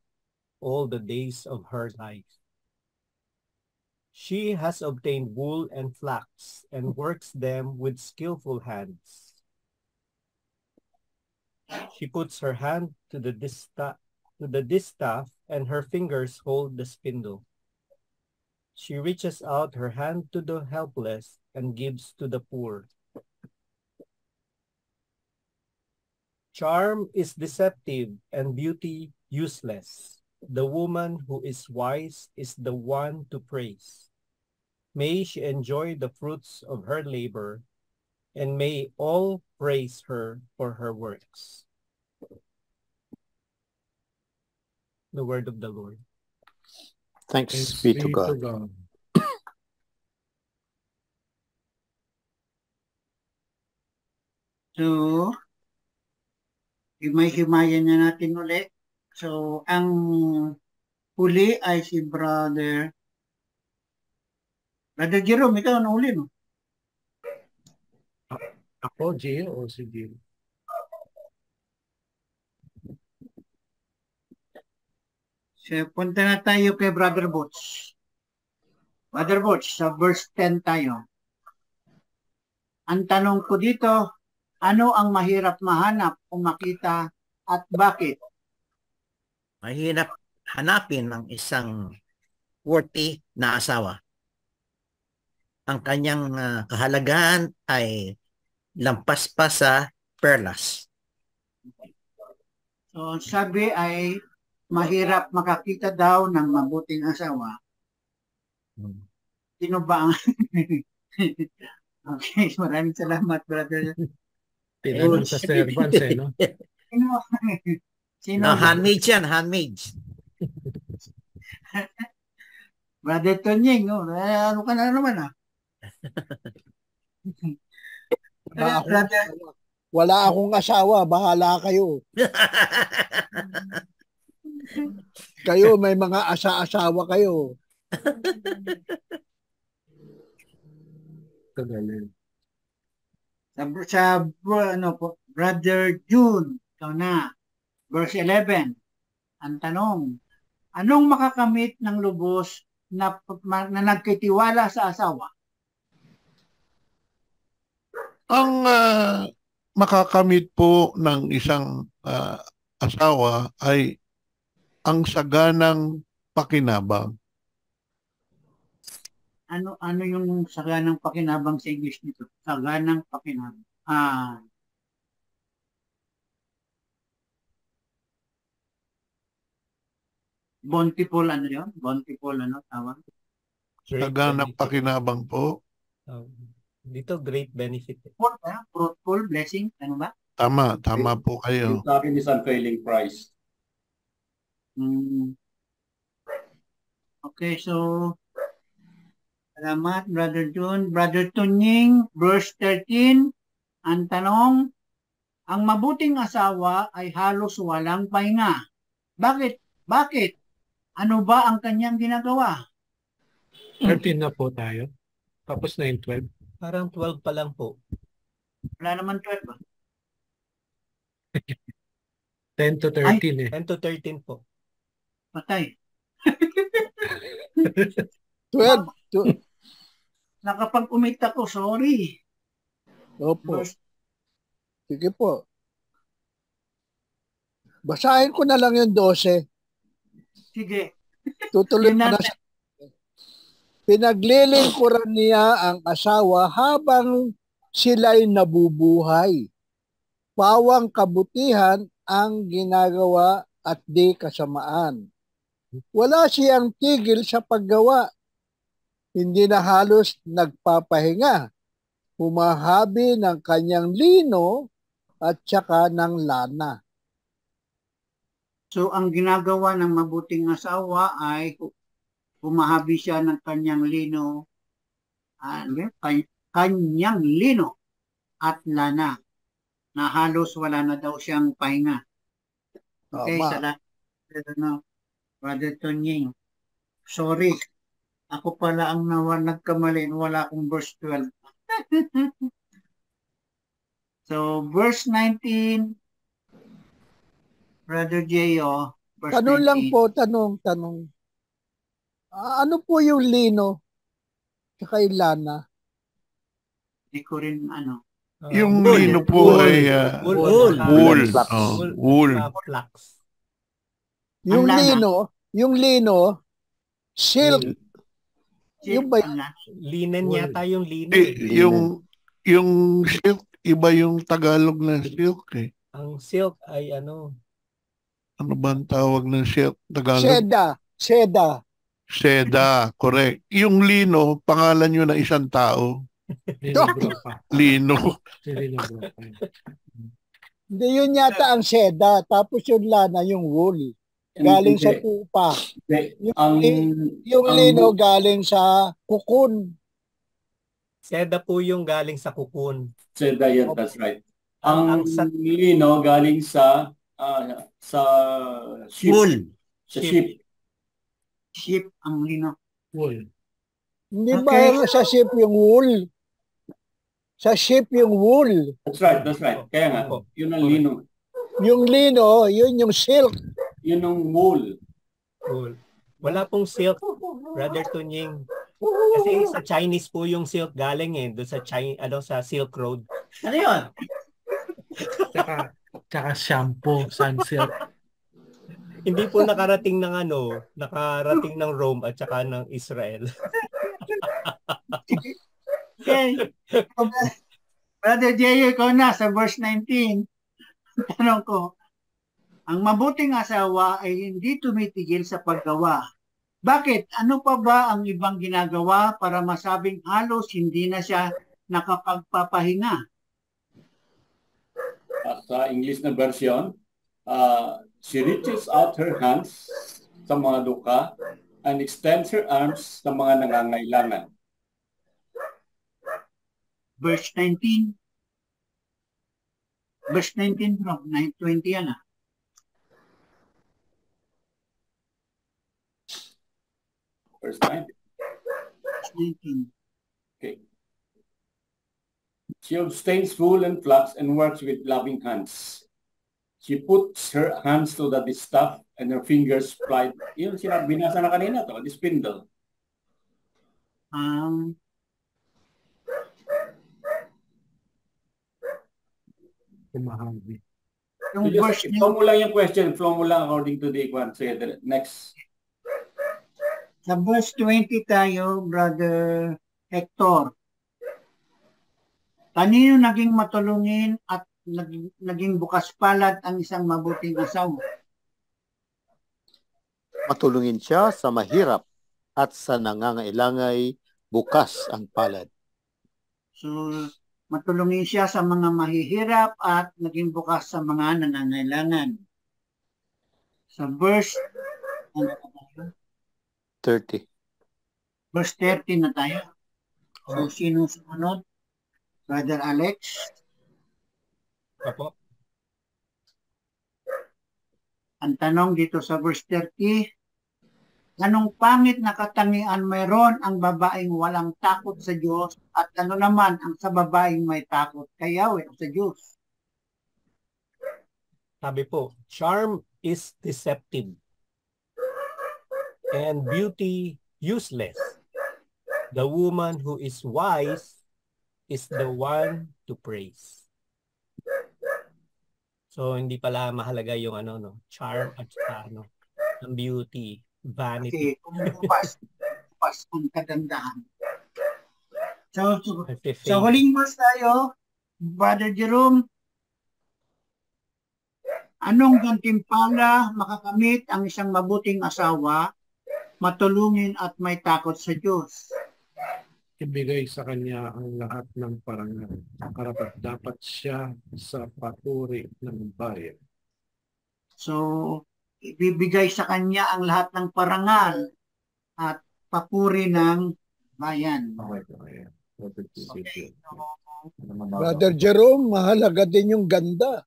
all the days of her life. She has obtained wool and flax and works them with skillful hands. She puts her hand to the distaff and her fingers hold the spindle. She reaches out her hand to the helpless and gives to the poor. Charm is deceptive and beauty useless. The woman who is wise is the one to praise. May she enjoy the fruits of her labor, and may all praise her for her works. The word of the Lord. Thanks be to God. So, himay-himayan na natin ulit. So, ang huli ay si Brother Jerome, ikaw ang huli, no? Ako, Gio, o si Gio? So, punta na tayo kay Brother Butch. Brother Butch, sa verse 10 tayo. Ang tanong ko dito, ano ang mahirap mahanap o makita at bakit? Mahirap hanapin ng isang worthy na asawa. Ang kanyang kahalagahan ay lampas pa sa perlas. So, sabi ay mahirap makakita daw ng mabuting asawa. Sino ba ang... Okay, maraming salamat, Brother. Tinanong sa servants, no? Sino? No, handmaids yan, handmaids. Brother Tonying, no? Ano ka na naman, ah? Wala akong asawa, bahala kayo. Kayo, may mga asawa kayo. Sa Brother June, ikaw na. Verse 11, ang tanong, anong makakamit ng lubos na nagkitiwala sa asawa? Ang makakamit po ng isang asawa ay ang saganang pakinabang. Ano yung saganang pakinabang sa English nito? Saganang pakinabang. Bountiful ano yun? Bountiful ano tawag? Great Saganang benefit. pakinabang po. Dito, great benefit. Fruitful, blessing, ano ba? Tama po kayo. Yung sa akin is unfailing price. Okay, so salamat, Brother June. Brother Tunying, verse 13, ang tanong, ang mabuting asawa ay halos walang pahinga. Bakit? Bakit? Ano ba ang kanyang ginagawa? 13 na po tayo. Tapos na yung 12. Parang 12 pa lang po. Wala naman 12 ba? 10 to 13 eh. 10 to 13 po. Patay. 12. Nakapag-umit ako, sorry. Opo. Verse, Sige po. Basahin ko na lang yung 12. sige. Tutuloy Yun ko na natin. sa... Pinaglilingkuran niya ang asawa habang sila'y nabubuhay. Pawang kabutihan ang ginagawa at di kasamaan. Wala siyang tigil sa paggawa. Hindi na halos nagpapahinga. Humahabi ng kanyang lino at saka ng lana. So, ang ginagawa ng mabuting asawa ay humahabi siya ng kanyang lino, kanyang lino at lana na halos wala na daw siyang pahinga. Okay, Tama. salamat. Brother Tonying. Sorry. Ako pala ang nagkamali. Wala akong verse 12. So, verse 19, Brother J.O., verse Tanong 19. lang po, tanong. Ano po yung lino saka yung lana? Hindi ko rin Yung wool. lino po Wool. ay Wool. wool. Flax. Wool. Flax. Yung Ang lana? lino, silk. Yung ba Linen Wool. yata yung linen. Yung silk, iba yung Tagalog ng silk eh. Ang silk ay ano? Ano ba ang tawag ng silk? Tagalog? seda. Seda, correct. Yung lino, pangalan yun ng isang tao. Lino Broca. Lino. Si Lino Broca. Hindi yun yata ang seda. Tapos yung lana, yung wool. Galing sa tupa. Yung lino galing sa kukun. Seda po yung galing sa kukun. Seda yan, that's right. Ang lino galing sa sheep. Wool. Sa sheep. Sheep ang lino. Wool. Hindi Okay. ba sa sheep yung wool? Sa sheep yung wool. That's right. Kaya nga, yun ang lino. Yung lino, yun yung silk. Yun ang wool. Wool. Wala pong silk, Brother Tunying. Kasi sa Chinese po yung silk galing doon sa sa Silk Road. Ano yun? Tsaka shampoo, sunsilk. Hindi po nakarating ng Rome at saka ng Israel. Okay. Brother J.O., ikaw na sa verse 19. Tanong ko, ang mabuting asawa ay hindi tumitigil sa paggawa. Bakit? Ano pa ba ang ibang ginagawa para masabing halos hindi na siya nakapagpapahinga? Sa English na version, she reaches out her hands sa mga duka and extends her arms sa mga nangangailangan. Verse 19. Verse 19 from 9:20 yan . Verse 9. Verse 19. Okay. She abstains wool and flax and works with loving hands. She puts her hands to the distaff and her fingers plied. Yun binasa na kanina to, the spindle. Humahabi. Yung verse Flow mo lang yung question. Flow mo lang according to the one. Sige, next. sa verse 20 tayo, Brother Hector. Kanino naging matulungin at naging bukas palad ang isang mabuting asawa? Matulungin siya sa mahirap at sa nangangailangan bukas ang palad. So, matulungin siya sa mga mahihirap at naging bukas sa mga nangangailangan. Sa verse 30. verse 30 na tayo. So, sino sumunod? Brother Alex? Apo. Ang tanong dito sa verse 30, anong pangit na katangian mayroon ang babaeng walang takot sa Diyos at ano naman ang sa babaeng may takot kay Yahweh o sa Diyos? Sabi po, charm is deceptive and beauty useless. The woman who is wise is the one to praise. So hindi pala mahalaga yung charm at ang beauty, vanity. Kasi kumukupas ang kagandahan. So, sa huling verse tayo, Brother Jerome, anong gantimpala makakamit ang isang mabuting asawa, matulungin at may takot sa Diyos? Ibigay sa kanya ang lahat ng parangal. Karapat dapat siya sa papuri ng bayan. So, ibibigay sa kanya ang lahat ng parangal at papuri ng bayan. Okay. Okay. Brother Jerome, mahalaga din yung ganda.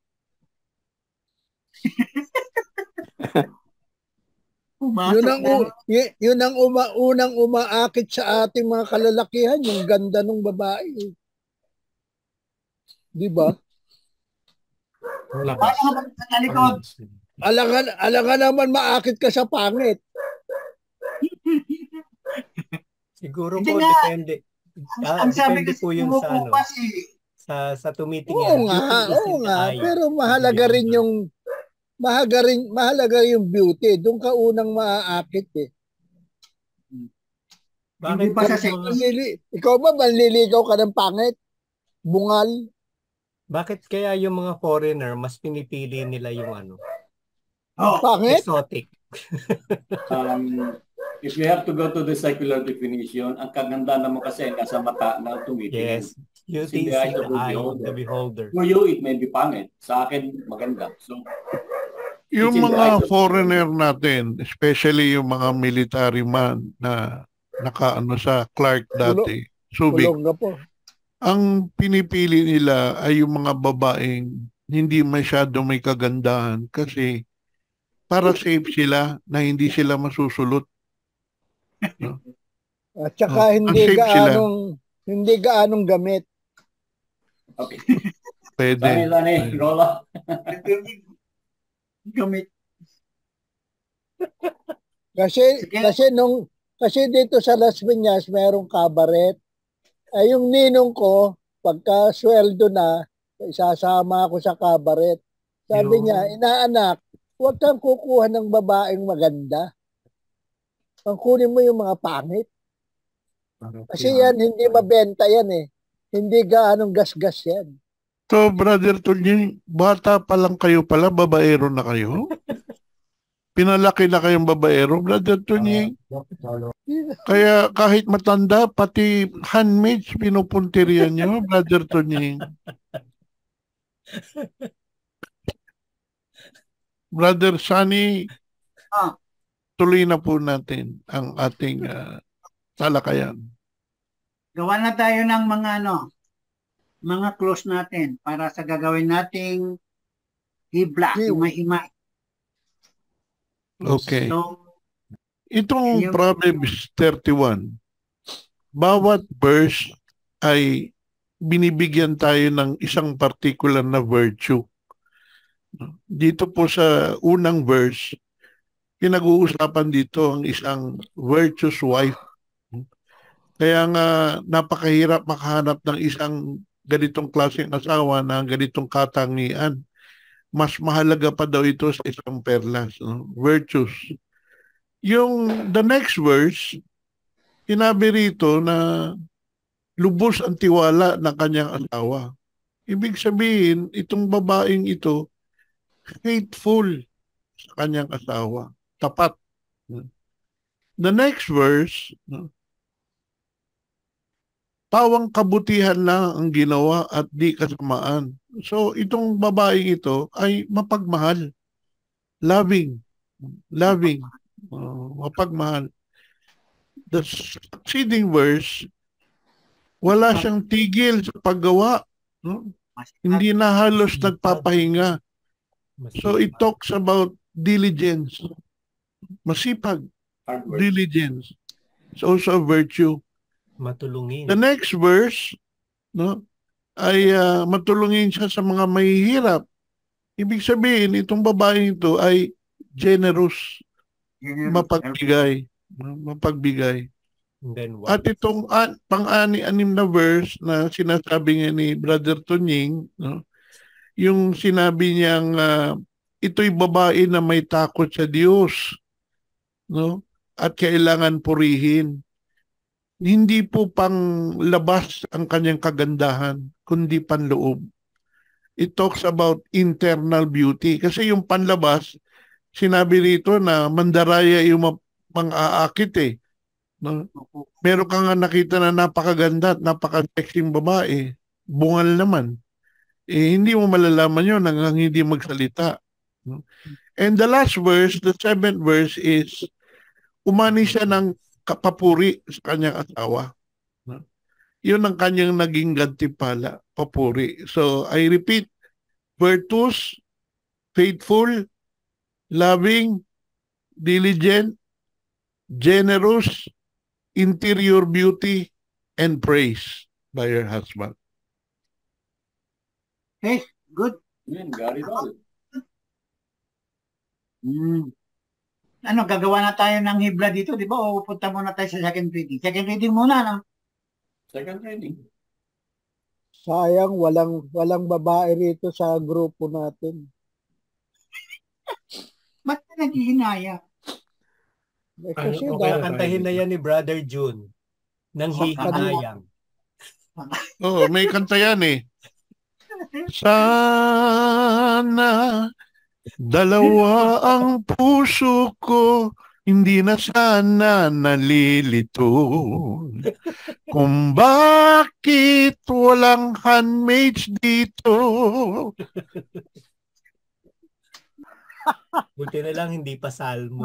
Yun ang unang umaakit sa ating mga kalalakihan, yung ganda ng babae. Di ba? Sa likod. Alangan naman maakit ka sa pangit. Siguro Hindi po nga. depende. Ang sabi Depende kasi po yun sa tumitingin. Oo nga. Pero mahalaga rin yung beauty. Doon ka unang maaakit eh. Bakit pa sa ikaw ba manliligaw ka ng pangit? Bungal? Bakit kaya yung mga foreigner mas pinipili nila yung Pangit? exotic? If you have to go to the secular definition, ang kaganda naman kasi ay nasa mata na tumitingin. Yes. Beauty is in the eye of the beholder. For you, it may be pangit. Sa akin, maganda. So, Yung mga foreigner natin, especially yung mga military man na nakaano sa Clark dati, Subic, ang pinipili nila ay yung mga babaeng hindi masyado may kagandahan kasi para safe sila na hindi sila masusulot. No? At saka hindi gaanong gamit. okay. Pwede. Dani, Rola. Gamit. Kasi dito sa Las Piñas mayroong cabaret. Ay yung ninong ko, pagka sweldo na, isasama ako sa cabaret. Sabi niya, inaanak, huwag kang kukuha ng babaeng maganda. Ang kunin mo yung mga pangit. Kasi yan, hindi mabenta yan eh. Hindi gaanong gas-gas yan. So, Brother Tunying, bata pa lang kayo pala, babaero na kayo? Pinalaki na kayong babaero, Brother Tunying? Kaya kahit matanda, pati handmaids, pinupunterian nyo, Brother Tunying. Brother Sunny, tuloy na po natin ang ating talakayan. Gawa na tayo ng mga close natin para sa gagawin nating hibla, himay-himay. Okay. So, itong Proverbs 31, bawat verse ay binibigyan tayo ng isang particular na virtue. Dito po sa unang verse, pinag-uusapan dito ang isang virtuous wife. Kaya nga napakahirap makahanap ng isang ganitong klaseng asawa na ganitong katangian mas mahalaga pa daw ito sa isang perlas. No? Virtues. Yung the next verse, sinabi rito na lubos ang tiwala ng kanyang asawa. Ibig sabihin, itong babaeng ito, faithful sa kanyang asawa. Tapat. The next verse, pawang kabutihan lang ang ginawa at di kasamaan. So, itong babaeng ito ay mapagmahal. Loving. Mapagmahal. The succeeding verse, wala siyang tigil sa paggawa. No? Hindi na halos nagpapahinga. So, it talks about diligence. Masipag. Diligence. It's also a virtue. Matulungin. The next verse, no, ay matulungin siya sa mga mahihirap. Ibig sabihin, itong babaeng ito ay generous, mapagbigay. And then At itong pang-anim na verse na sinasabi nga ni Brother Tunying, no, yung sinabi niyang ito'y babae na may takot sa Diyos, no, at kailangan purihin. Hindi po pang labas ang kanyang kagandahan, kundi panloob. It talks about internal beauty. Kasi yung panlabas, sinabi rito na mandaraya yung pang-aakit eh. No? Meron ka nga nakita na napakaganda at napaka-sexing babae. Bungal naman. Eh, hindi mo malalaman yun hanggang hindi magsalita. No? And the last verse, the 7th verse is, umani siya ng papuri sa kanyang asawa. No? Yun ang kanyang naging gantimpala, papuri. So, I repeat, virtuous, faithful, loving, diligent, generous, interior beauty, and praise by your husband. Okay, good. Got it all. Ano, gagawa na tayo ng hibla dito, di ba? O punta muna tayo sa second reading. Second reading muna, no? Second reading. Sayang, walang babae rito sa grupo natin. Ba't ka naghihinaya? Kasi okay, kantahin na yan ni Brother June. Nang hihinayang. Oh, may kanta yan eh. Sana dalawa ang puso ko, hindi na sana nalilito. Kung bakit walang handmaids dito. Buti na lang hindi pa salmo.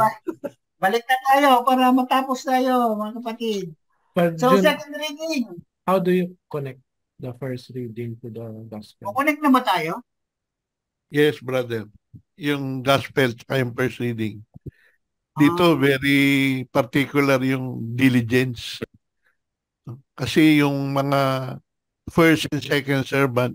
Balik na tayo para matapos tayo, mga kapatid. But So, Jun, second reading. how do you connect the first reading to the gospel? Kukunik na ba tayo? Yes, brother. Yung gospel at yung first reading. Dito, very particular yung diligence. Kasi yung mga first and second servant,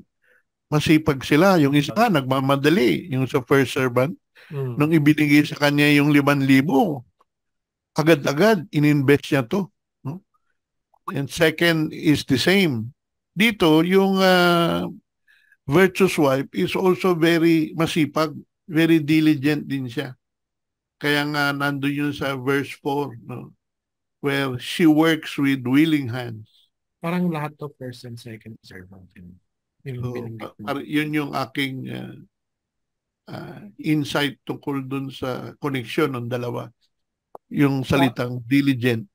masipag sila. Yung isa nagmamadali. Yung sa first servant, nung ibinigay sa kanya yung 5,000, agad-agad, ininvest niya to. No? And second is the same. Dito, yung virtuous wife is also very masipag, very diligent din siya. Kaya nga nandun yun sa verse 4, no? Where she works with willing hands. Parang lahat to first and second servant. Yun yung aking insight tungkol dun sa connection ng dalawa. Yung salitang diligent.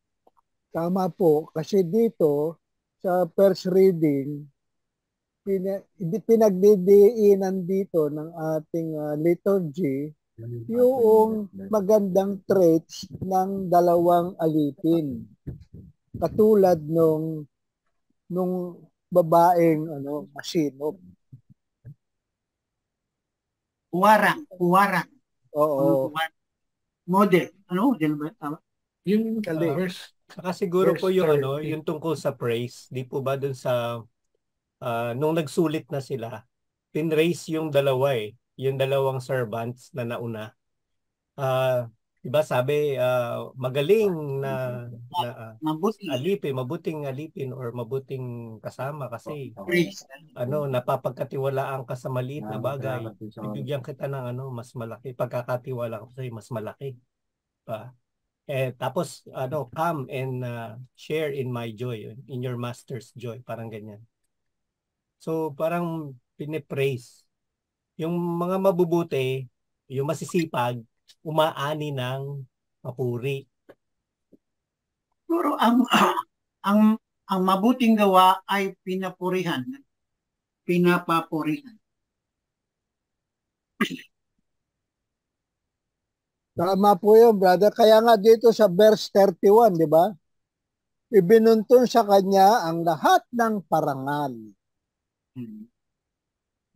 Tama po. Kasi dito, sa first reading, pinagdidiinan dito ng ating liturgy yung magandang traits ng dalawang alipin. Katulad nung babaeng masinop. Huwarang. Oo. Model. Ano? Model ba? Tama? Yung verse. Saka siguro po Verse yung 30. yung tungkol sa praise, di po ba dun sa nung nagsulit na sila, pinraise yung dalawa yung dalawang servants na nauna. Diba sabi, magaling na Mabuti. mabuting alipin or mabuting kasama kasi Praise. napapagkatiwalaan ka sa maliit na bagay. Bibigyan kita ng mas malaki. Pagkakatiwala ko sa'yo, mas malaki. Pa. Tapos, come and share in my joy, in your master's joy. Parang ganyan. So, parang pinipraise. Yung mga mabubuti, yung masisipag, umaani ng papuri. Pero ang mabuting gawa ay pinapurihan, pinapapurihan. Tama po yun, brother. Kaya nga dito sa verse 31, di ba? Ibinuntun sa kanya ang lahat ng parangal.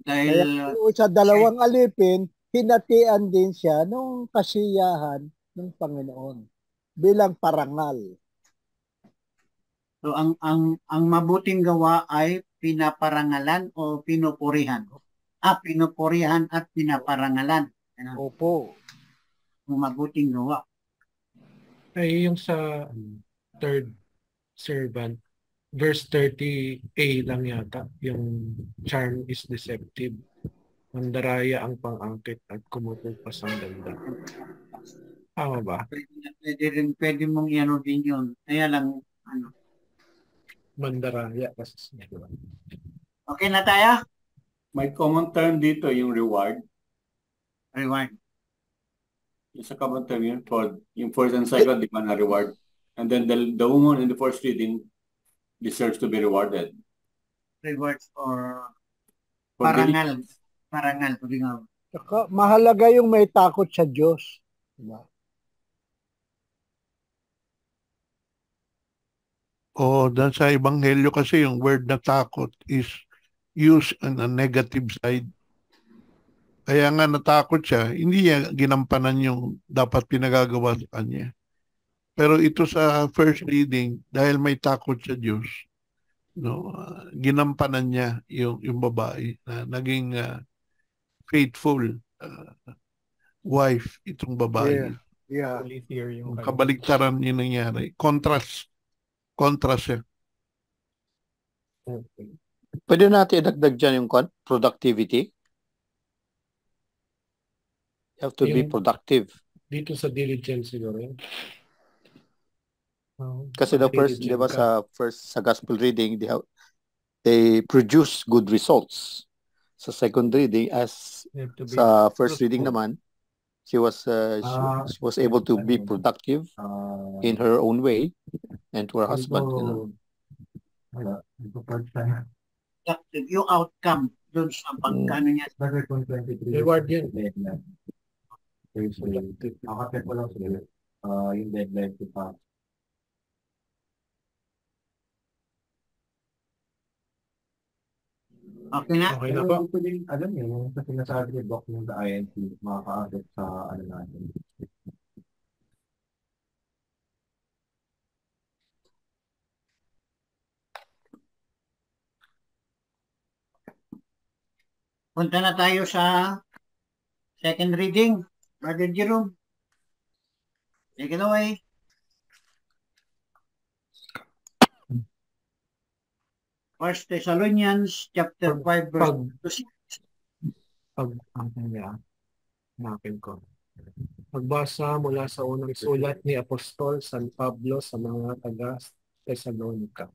Dahil Kaya sa dalawang alipin, hinatian din siya nung kasiyahan ng Panginoon bilang parangal. so ang mabuting gawa ay pinaparangalan o pinupurihan. Pinupurihan at pinaparangalan. Opo. Ang mabuting gawa. Ay yung sa third servant, verse 30a lang yata, yung charm is deceptive. Mandaraya ang pang-angkit at kumukupas ang ganda. Tama ba? Pwede mong i-ano din yun. Kaya lang, Mandaraya kasi. Okay na tayo? May common term dito, yung reward. Reward. Yung sa common term yun, yung first and second, di man na reward. And then the woman in the first reading deserves to be rewarded. Rewards for For parangal. diligence. Parangal. Saka mahalaga yung may takot sa Diyos. Diba? Dan sa Ebanghelyo kasi yung word na takot is used on a negative side. Kaya nga natakot siya, hindi niya ginampanan yung dapat pinagagawa sa kanya. Pero ito sa first reading, dahil may takot sa Diyos, ginampanan niya yung babae na naging faithful wife itong babae. Yeah. Yung kabaligtaran yung nangyari. Contrast siya. Pwede natin idagdag dyan yung productivity. You have to be productive. Dito sa diligence siguro yun. Kasi the first, di ba sa gospel reading, they produce good results. Sa second reading, as sa first reading naman, she was able to be productive in her own way and to her husband. Yung outcome doon sa pagkano niya. Reward yun. Yung deadline ko pa. Okay na? Okay na po. Alam niyo, yung sa sinasabi ni Doc ng INT, makaka-agad sa natin. Punta na tayo sa second reading. Brother Jerome. Take it away. First Thessalonians chapter 5 verse 6. Pagbasa mula sa unang sulat ni Apostol San Pablo sa mga taga Thessalonica.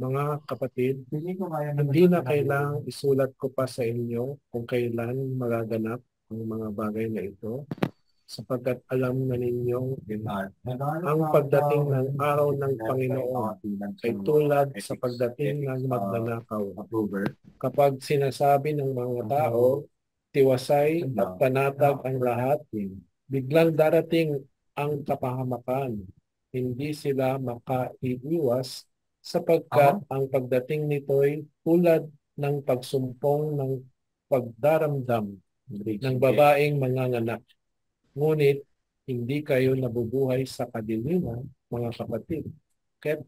Mga kapatid, hindi na kailangang isulat ko pa sa inyo kung kailan magaganap ang mga bagay na ito, sapagkat alam na ninyong ang pagdating ng araw ng Panginoon ay tulad sa pagdating ng magnanakaw. Kapag sinasabi ng mga tao, tiwasay at panatag ang lahat, biglang darating ang kapahamakan. Hindi sila makaiiwas sapagkat ang pagdating nito'y tulad ng pagsumpong ng pagdaramdam ng babaeng manganganak. Ngunit hindi kayo nabubuhay sa kadiliman, mga kapatid. Kaya't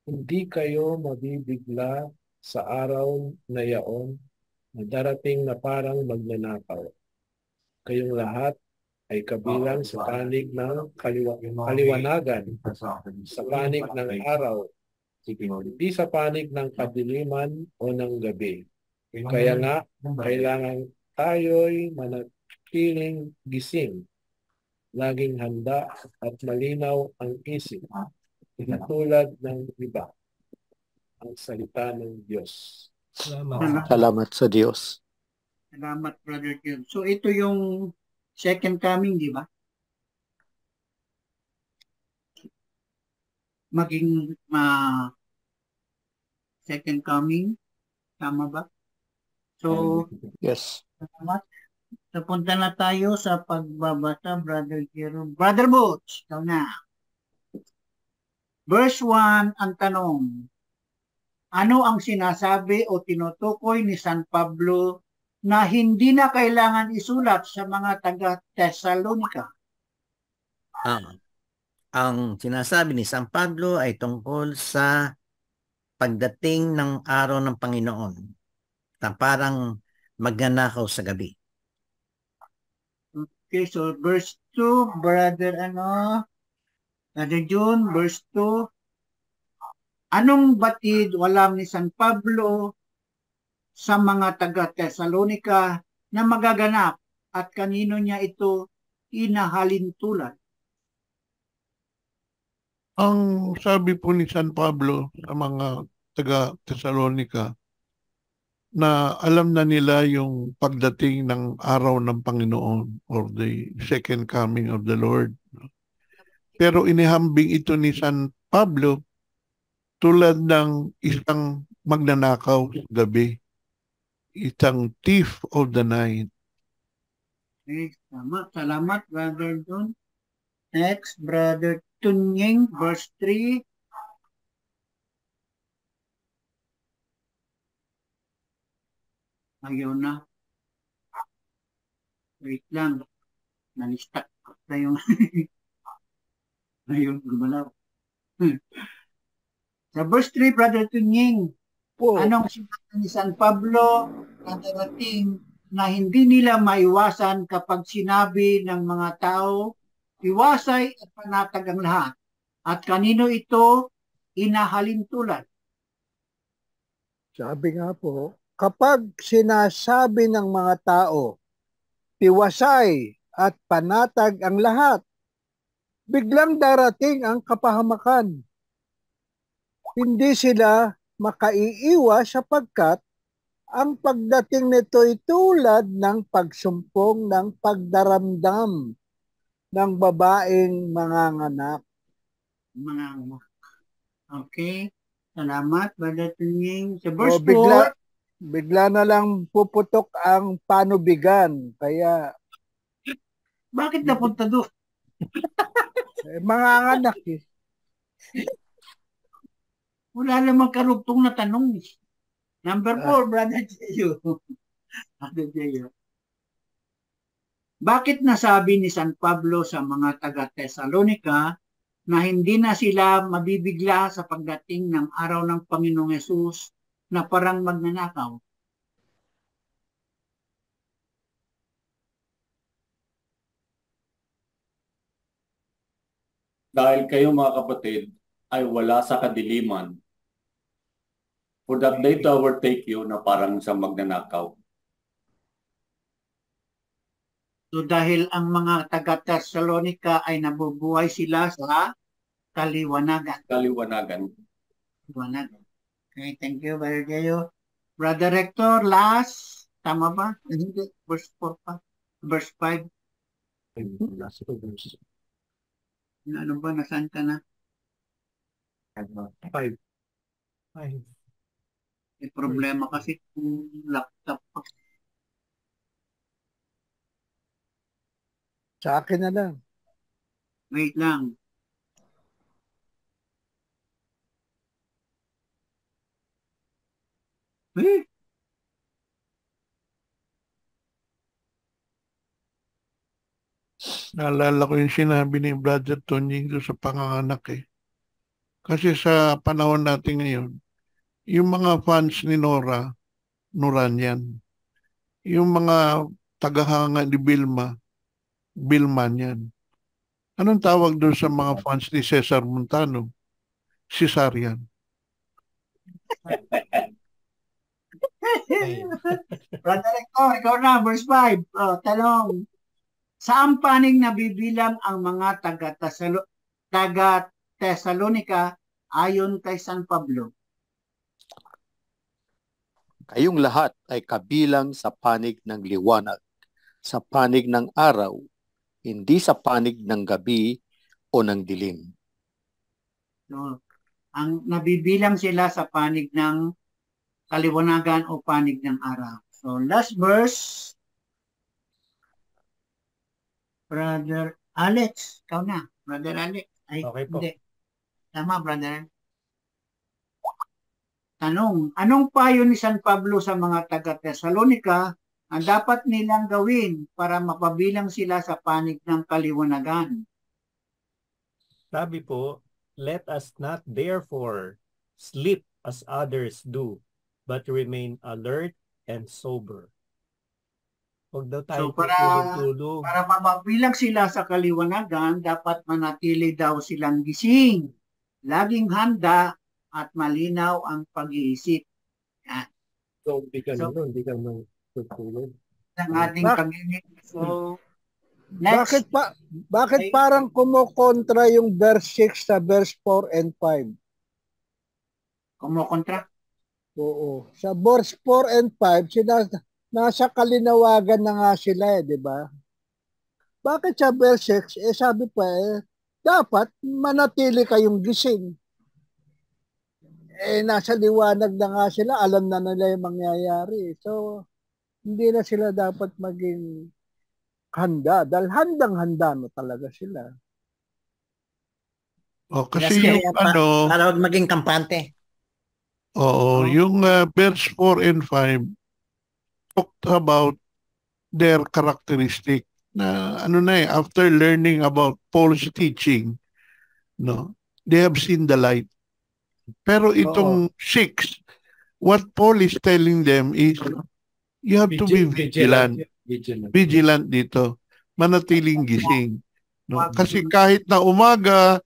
hindi kayo mabibigla sa araw na yaon na darating na parang magnanakaw. Kayong lahat ay kabilang sa panig ng kaliwanagan, sa panig ng araw, hindi sa panig ng kadiliman o ng gabi. Kaya nga, kailangan tayo'y manatiling gising, laging handa at malinaw ang isip, tulad ng iba, ang salita ng Diyos. Salamat sa Diyos. Salamat, Brother Jim. So ito yung second coming, di ba? Maging second coming, tama ba? So, Yes. salamat. So, punta na tayo sa pagbabasa, Brother Jerome. Brother Butch, ikaw na. Verse 1, ang tanong, ano ang sinasabi o tinutukoy ni San Pablo na hindi na kailangan isulat sa mga taga-Thessalonica? Ang sinasabi ni San Pablo ay tungkol sa pagdating ng araw ng Panginoon na parang magnanakaw sa gabi. Okay, so verse 2, Brother June, verse 2, anong batid walang ni San Pablo sa mga taga-Thessalonica na magaganap at kanino niya ito inahalintulad? Ang sabi po ni San Pablo sa mga taga-Thessalonica na alam na nila yung pagdating ng araw ng Panginoon or the second coming of the Lord. Pero inihambing ito ni San Pablo tulad ng isang magnanakaw sa gabi, isang thief of the night. Okay, salamat, Brother John. Next, Brother Tunying, verse 3. Ayaw na. Wait lang. Nalistak na yung ayun, gumalaw. Sa verse 3, Brother Tunying, anong sinabi ni San Pablo na darating na hindi nila maiwasan kapag sinabi ng mga tao, iwasay at panatag ang lahat. At kanino ito inahalintulad? Sabi nga po, kapag sinasabi ng mga tao, tiwasay at panatag ang lahat, biglang darating ang kapahamakan. Hindi sila makaiiwas sapagkat ang pagdating nito'y tulad ng pagsumpong ng pagdaramdam ng babaeng manganganak. Okay. Salamat, Brother Tunying. Sa verse 4, bigla na lang puputok ang panubigan. Kaya, bakit napunta doon? manganganak eh. Wala namang karugtong na tanong. Number 4, Brother Jeyo. Brother Jeyo. Bakit nasabi ni San Pablo sa mga taga-Thessalonica na hindi na sila mabibigla sa pagdating ng araw ng Panginoong Yesus na parang magnanakaw? Dahil kayo mga kapatid ay wala sa kadiliman, for that day to overtake you na parang sa magnanakaw. So dahil ang mga taga-Thessalonica ay nabubuhay sila sa kaliwanagan. Kaliwanagan. Okay, thank you, Brother Jeyo. Brother Rector, last, tama ba? Verse 4 pa. Verse 5. Ano ba? Nasaan ka na? 5. May problema kasi kung laptop pa. Sa akin na lang. Wait lang. Naalala ko yung sinabi ni Brother Tonying doon sa panganganak eh. Kasi sa panahon natin ngayon, yung mga fans ni Nora, Noran yan. Yung mga tagahanga ni Vilma, Billman yan. Anong tawag doon sa mga fans ni Cesar Montano? Cesarean. Brother Hector, ikaw na, verse 5. Tanong, saan panig nabibilang ang mga taga-Tesalonica ayon kay San Pablo? Kayong lahat ay kabilang sa panig ng liwanag, sa panig ng araw, hindi sa panig ng gabi o ng dilim. So, ang nabibilang sila sa panig ng kaliwanagan o panig ng araw. So, last verse, Brother Alex, ikaw na. Brother Alex. Ay, Okay po. hindi. Tama, brother. Tanong, anong payo ni San Pablo sa mga taga-Tesalonica ang dapat nilang gawin para mapabilang sila sa panig ng kaliwanagan? Sabi po, let us not therefore sleep as others do, but remain alert and sober. Huwag daw tayo tutulog-tulog. Para mapabilang sila sa kaliwanagan, dapat manatili daw silang gising, laging handa at malinaw ang pag-iisip. Yan. So, hindi ka So- naman tutulog. Ang ating pag-iisip. So, next. Bakit parang kumokontra yung verse 6 sa verse 4 and 5? Kumukontra? Oo. Sa verse 4 and 5, nasa kalinawagan na nga sila di ba? Bakit sa verse 6, sabi pa dapat manatili kayong gising. Nasa liwanag na nga sila, alam na nila yung mangyayari. So, hindi na sila dapat maging handa. Dahil handang-handa na talaga sila. Kasi yung para wag maging kampante. yung verse 4 and 5 talked about their characteristic na after learning about Paul's teaching, they have seen the light. Pero itong 6, what Paul is telling them is you have to be vigilant. Vigilant dito. Manatiling gising. Kasi kahit na umaga,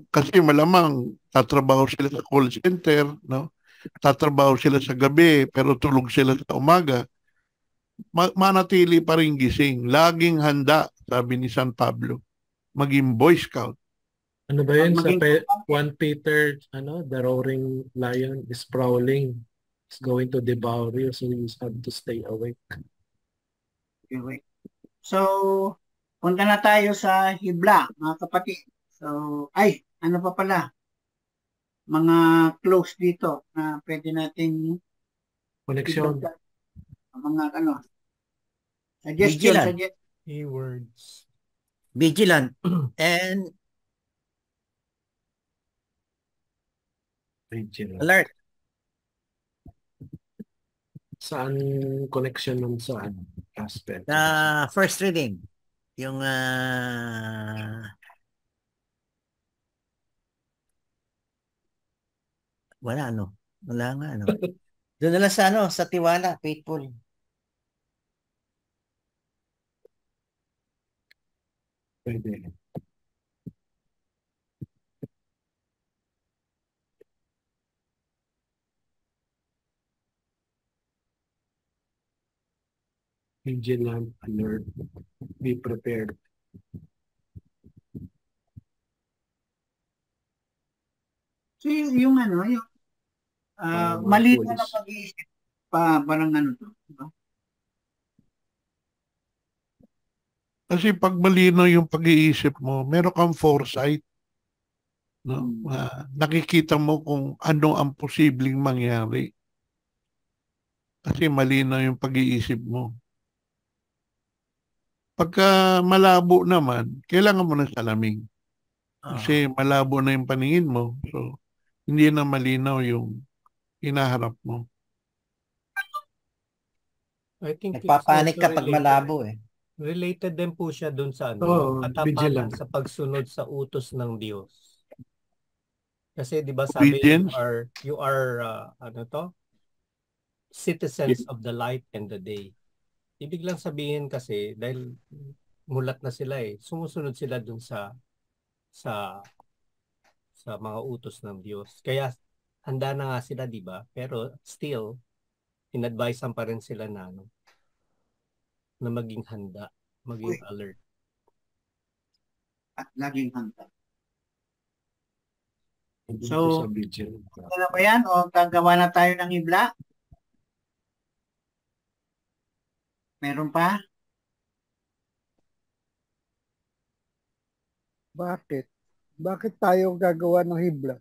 kasi malamang tatrabaho sila sa call center, tatrabaho sila sa gabi, pero tulog sila sa umaga, manatili pa rin gising. Laging handa, sabi ni San Pablo, maging Boy Scout. Ano ba yun? Sa 1 Peter, the roaring lion is prowling. It's going to devour you, so you have to stay awake. Okay. So, punta na tayo sa Hibla, mga kapatid. So, ano pa pala? Mga close dito na pwede nating Connection. mga suggestion. Keywords. Vigilant and alert. Saan connection nun sa aspect? First reading. Yung wala nga Doon na lang sa tiwala, faithful. Pwede. Vigilant, alert, be prepared. So, yung malinaw na pag-iisip parang to. Diba? Kasi pag malinaw yung pag-iisip mo, meron kang foresight. Nakikita mo kung ano ang posibleng mangyari. Kasi malinaw yung pag-iisip mo. Pagka malabo naman, kailangan mo ng salamin. Kasi malabo na yung paningin mo. So, hindi na malinaw yung hinaharap mo. I think nagpapanik ka pag malabo Related din po siya dun sa vigilant. sa pagsunod sa utos ng Diyos. Kasi 'di ba sabi you are citizens of the light and the day. Ibig lang sabihin kasi dahil mulat na sila eh. Sumusunod sila dun sa mga utos ng Diyos. Kaya handa na nga sila, di ba? Pero still, in-advisean pa rin sila na, na maging handa, maging alert. At laging handa. Hindi So, ko sa video. ano ba yan? O gagawa na tayo ng hibla? Meron pa? Bakit? Bakit tayo gagawa ng hibla?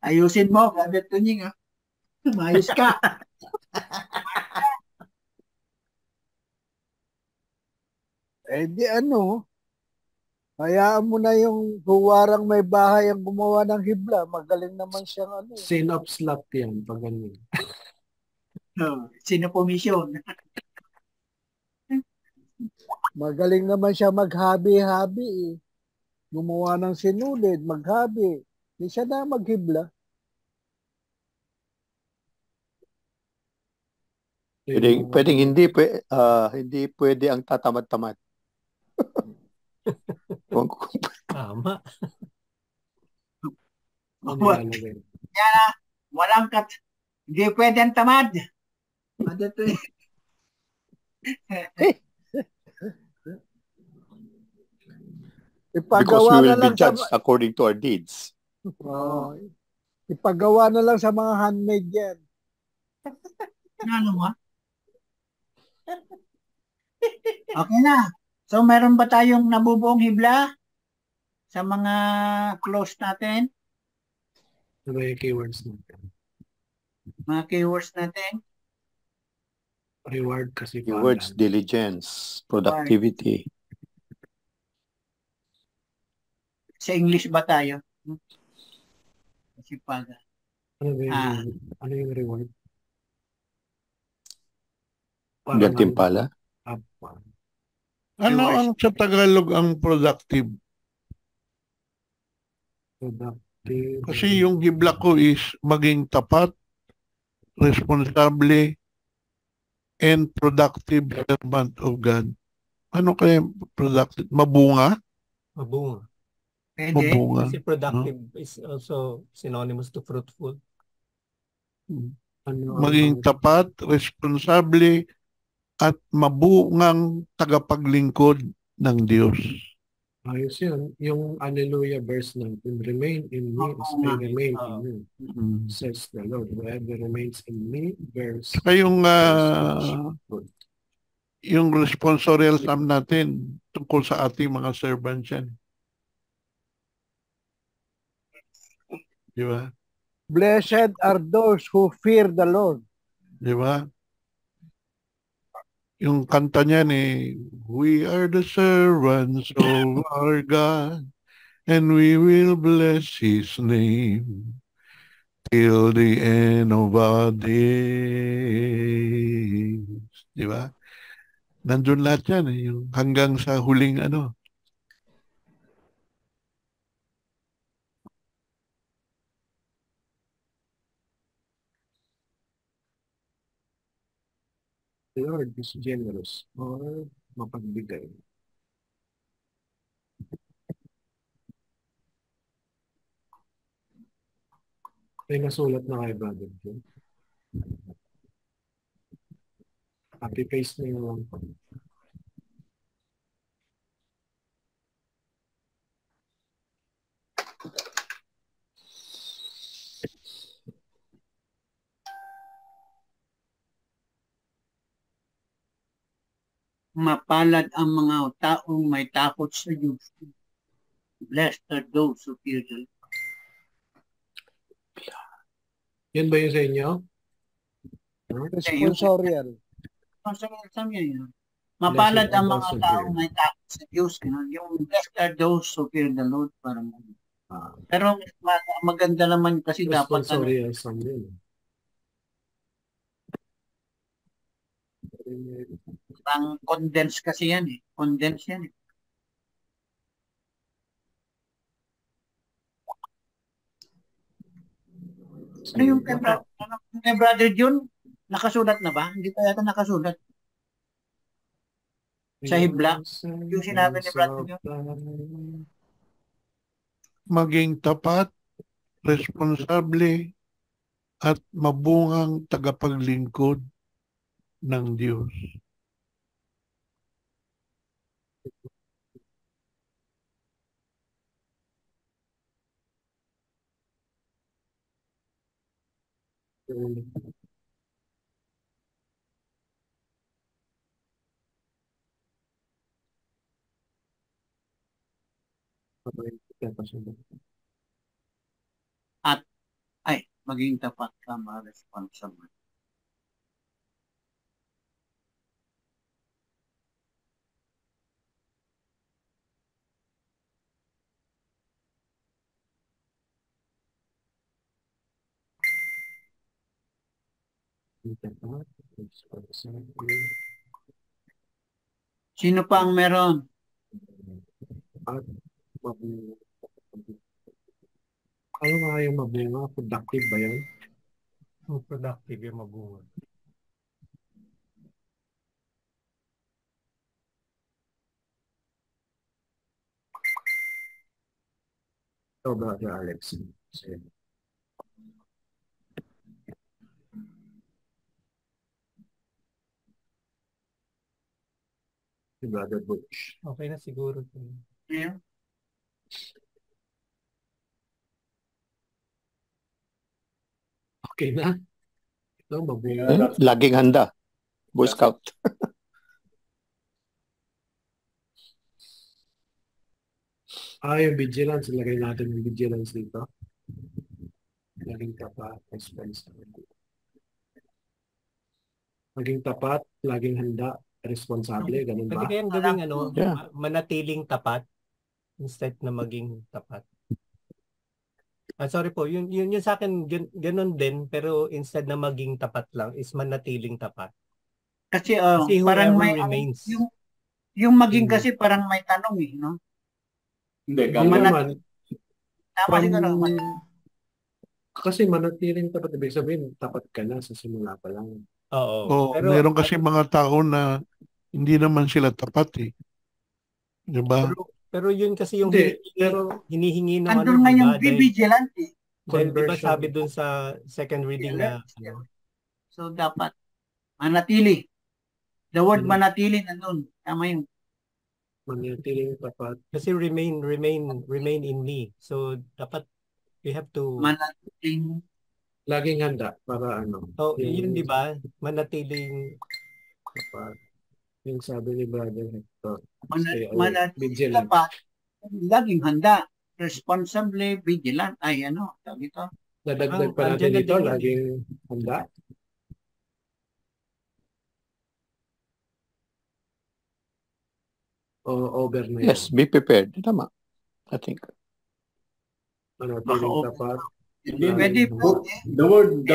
Ayusin mo, Brother Tunying. Mayos ka. Eh di ano, hayaan mo na yung huwarang may bahay ang gumawa ng hibla. Magaling naman siyang ano. Sin of slot yan, pag ganun. Sino pumisyon? Magaling naman siya maghabi-habi eh. Gumawa ng sinulid, maghabi. Hindi siya na maghibla. Pwedeng hindi pwede ang tatamad-tamad. Tama. Walang hindi pwede ang tamad. Brother Tunying. Because Ipagawa we na will lang be judged according to our deeds. Ipagawa na lang sa mga handmaid yan. Ano mo? Okay na. So, meron ba tayong nabubuong hibla sa mga close natin? Ano yung keywords natin? Mga keywords natin? Reward kasi Keywords, diligence, productivity. Sa English ba tayo? Kasipagan. Ano yung reward? Gantimpala. Ano ang sa Tagalog ang productive? Kasi yung hibla ko is maging tapat, responsable, and productive servant of God. Ano kaya productive? Mabunga? Mabunga. Pwede. Mabunga. Kasi productive is also synonymous to fruitful. Maging tapat, responsable, at mabungang tagapaglingkod ng Diyos. Ayos yun. Yung Alleluia verse natin, remain in me as I remain in you, says the Lord. Whoever remains in me, verse. Saka yung responsorial psalm natin tungkol sa ating mga servants yan. Di ba? Blessed are those who fear the Lord. Di ba? Yung kanta niya we are the servants of our God and we will bless His name till the end of our days. Di ba? Nandun lahat yan yung hanggang sa huling ano. The Lord is generous or mapagbigay. May nasulat na kay Brother Joe. Happy face na yung Mapalad ang mga taong may takot sa Diyos. Blessed are those who fear the Lord. Yan ba yung sa inyo? Responsorial. Mapalad ang mga taong may takot sa Diyos. Yung blessed are those who fear the Lord. Parang pero maganda naman kasi dapat responsorial sa inyo. ang condense kasi yan eh. Condense yan eh. Ano yung kay Brother June? Nakasulat na ba? Hindi pa yata nakasulat. sa hibla. Yung sinabi ni Brother John. Maging tapat, responsable, at mabungang tagapaglingkod ng Diyos. At maging tapat ka, responsible. Sino pa ang meron? Ano nga yung mabunga? Productive ba yan? Productive yung mabunga. So, Brother Alex. Si Brother Butch. Okay na siguro. Yeah. Okay na? Ito, mabunga. Laging handa. Boy Scout. Yung vigilance. Ilagay natin yung vigilance dito. Laging tapat. Maging tapat, laging handa, responsable. Ganun ba? Pwede kayang gawing Yeah. manatiling tapat instead na maging tapat. Sorry po, yun sa akin, ganun din, pero instead na maging tapat lang, is manatiling tapat. Kasi, Kasi parang may, remains. yung maging kasi parang may tanong no? Hindi, Hindi gamit. naman. Tama siguro. Kasi manatiling tapat, ibig sabihin, tapat ka na sa simula pa lang. Oo. Pero, meron kasi mga tao na hindi naman sila tapat eh. Diba? Pero yun kasi yung hinihingi ng andun nga yung vigilante. Dahil diba sabi dun sa second reading na So dapat manatili. The word manatili nandun. Tama yun. Manatiling tapat. Kasi remain in me. So dapat we have to manatiling laging handa para yun di ba? Manatiling tapat. Yung sabi ni Brother Hector. Manatiling tapat. Laging handa. Responsibly vigilant. Ay sabi ito. Dadagdag pa natin dito, laging handa. O over na yun. Yes, be prepared. Tama. I think. Manatiling tapat. Pwede po. The word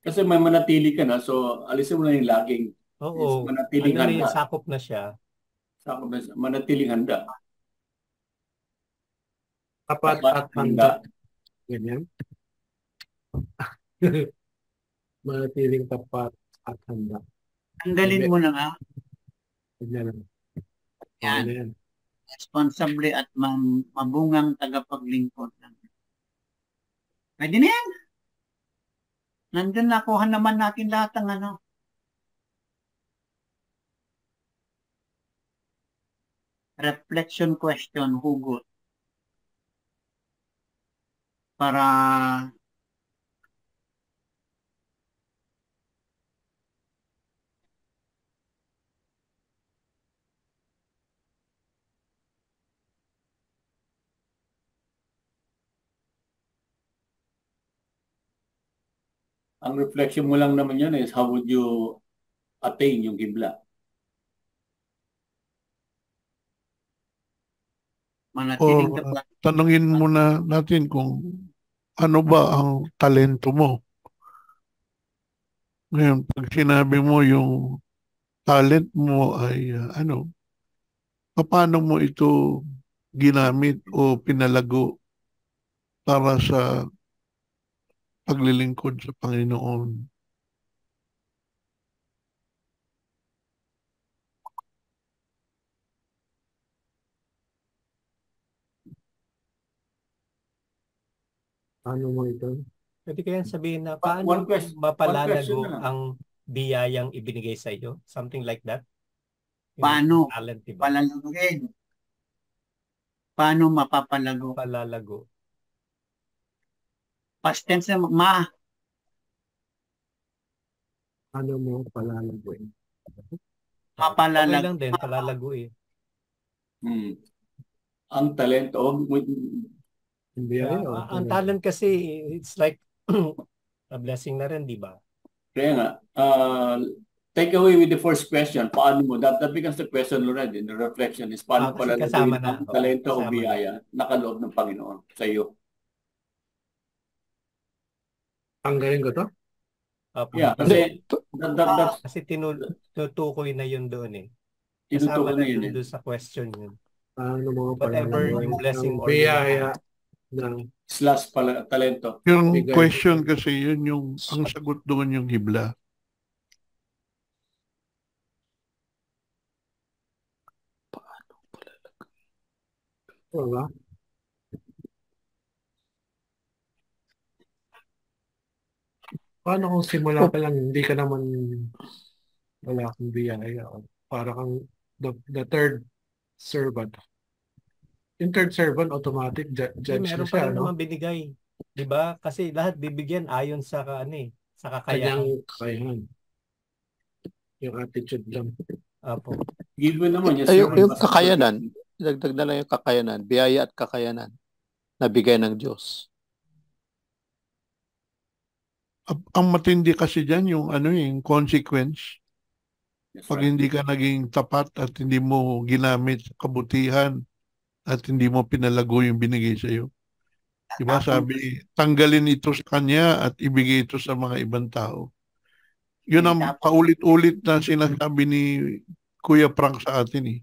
kasi may manatili ka na, so alisin mo na yung laging. Oo. Manatiling handa. Sakop na siya. Sakop na siya. Manatiling handa. Tapat at handa. Ganyan. Manatiling tapat at handa. Tanggalin mo na nga. Ganyan. Yan. Responsibly at mabungang tagapaglingkod. Pwede na yan. Nandun nakuha naman natin lahat ng reflection question, hugot. Para ang reflection mo lang naman yun is how would you attain yung hibla? manatiling O tapat. tanungin muna natin kung ano ba ang talento mo. Ngayon, pag sinabi mo yung talent mo ay paano mo ito ginamit o pinalago para sa paglilingkod sa Panginoon? Ano mo ito? Pwede kayang sabihin na One paano question na mapalalago lang. ang biyayang ibinigay sa iyo? Something like that. Yung Paano talent, diba? palalaguin? Paano mapapalago? Palalago. Past tense na Ano mo palalaguin? Okay mapalalag. lang din, palalago eh. Ang talento, Hindi Ang talent kasi, it's like a blessing na rin, di ba? kaya nga, take away with the first question, paano mo, that becomes the question already, the reflection is paano Kasi pala kasama nagawin na. ang talento o Kasama na. biyaya na kaloob ng Panginoon sa iyo. Ang galing ko to? Yeah, kasi that's Kasi tinutukoy na yun doon eh. tinutukoy Kasama na na yun yun eh. doon sa question yun. Ano mo Whatever palalaguin? yung blessing Ang or biyaya ng Slash pala, talento. Yung Bigay. question kasi yun yung, ang sagot doon yung hibla. Diba? Paano kung simula pa lang hindi ka naman wala kang biyaya? Para kang the third servant. Yung third servant, automatic judge na meron pa siya, rin no? naman binigay. Di ba? Kasi lahat bibigyan ayon sa sa kakayahan. Kanyang kakayahan. Yung attitude lang. Apo. Given naman, yes, Ay, sir. yung kakayanan, dagdag na lang yung kakayanan, biyaya at kakayanan na bigay ng Diyos. Ang matindi kasi dyan yung yung consequence. That's Pag right. hindi ka naging tapat at hindi mo ginamit sa kabutihan at hindi mo pinalago yung binigay sa iyo. Diba sabi, tanggalin ito sa kanya at ibigay ito sa mga ibang tao. Yun ang paulit-ulit na sinasabi ni Kuya Frank sa atin eh.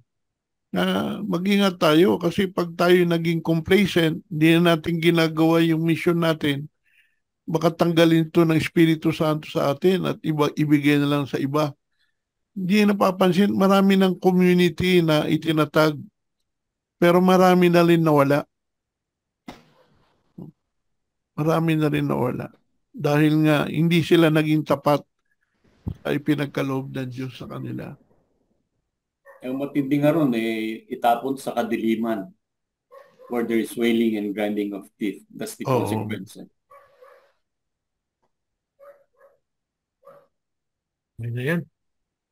Na mag-ingat tayo kasi pag tayo naging complacent, hindi na natin ginagawa yung mission natin, baka tanggalin ito ng Espiritu Santo sa atin at ibigay na lang sa iba. Hindi napapansin, marami ng community na itinatag, pero marami na rin nawala. Marami na rin nawala. Dahil nga, hindi sila naging tapat ay pinagkaloob ng Diyos sa kanila. Ang matindi nga ron, itapon sa kadiliman where there is wailing and grinding of teeth. That's the Oo. consequence. Okay na yan.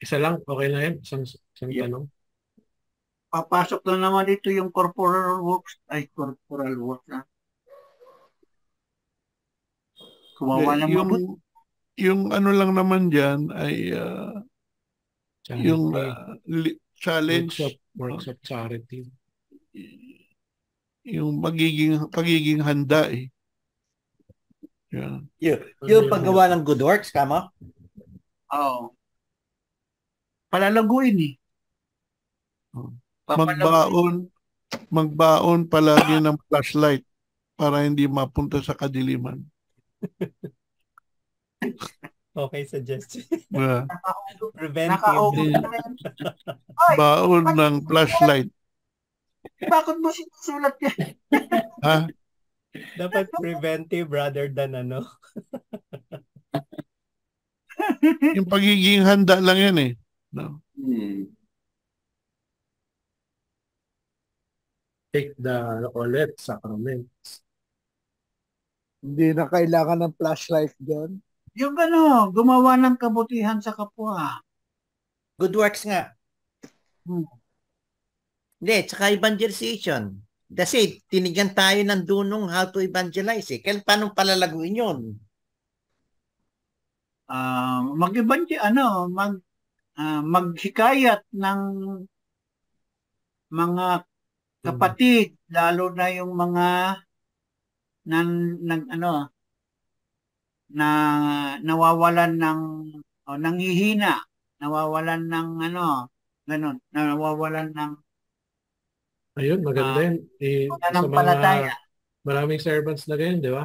Isa lang, okay na yan. Isang Yep. tanong. Papasok na naman dito yung corporal works. Corporal works na. Kumawa ng mabuti. Yung ano lang naman dyan ay yung challenge, Workshop charity. yung pagiging handa eh. Yan. Yung paggawa ng good works, kamo? Oo. Palalaguin eh. Magbaon palagi ng flashlight para hindi mapunta sa kadiliman. Okay, suggestion. Yeah. Preventive. Baon ng flashlight. Bakit mo sinusulat yan? Ha? Dapat preventive rather than Yung pagiging handa lang yan eh. No? Take the ulit sacraments. Hindi na kailangan ng flashlight dyan. Yung gumawa ng kabutihan sa kapwa. Good works nga. Hindi, tsaka evangelization. Kasi tinigyan tayo ng dunong how to evangelize eh. Kaya paano palalaguin yun? Maghikayat ng mga kapatid, lalo na yung mga nawawalan ng nanghihina, nawawalan ng ganun, nawawalan ng Ayun, maganda yan. Sa pananampalataya. Maraming servants na ganyan, di ba?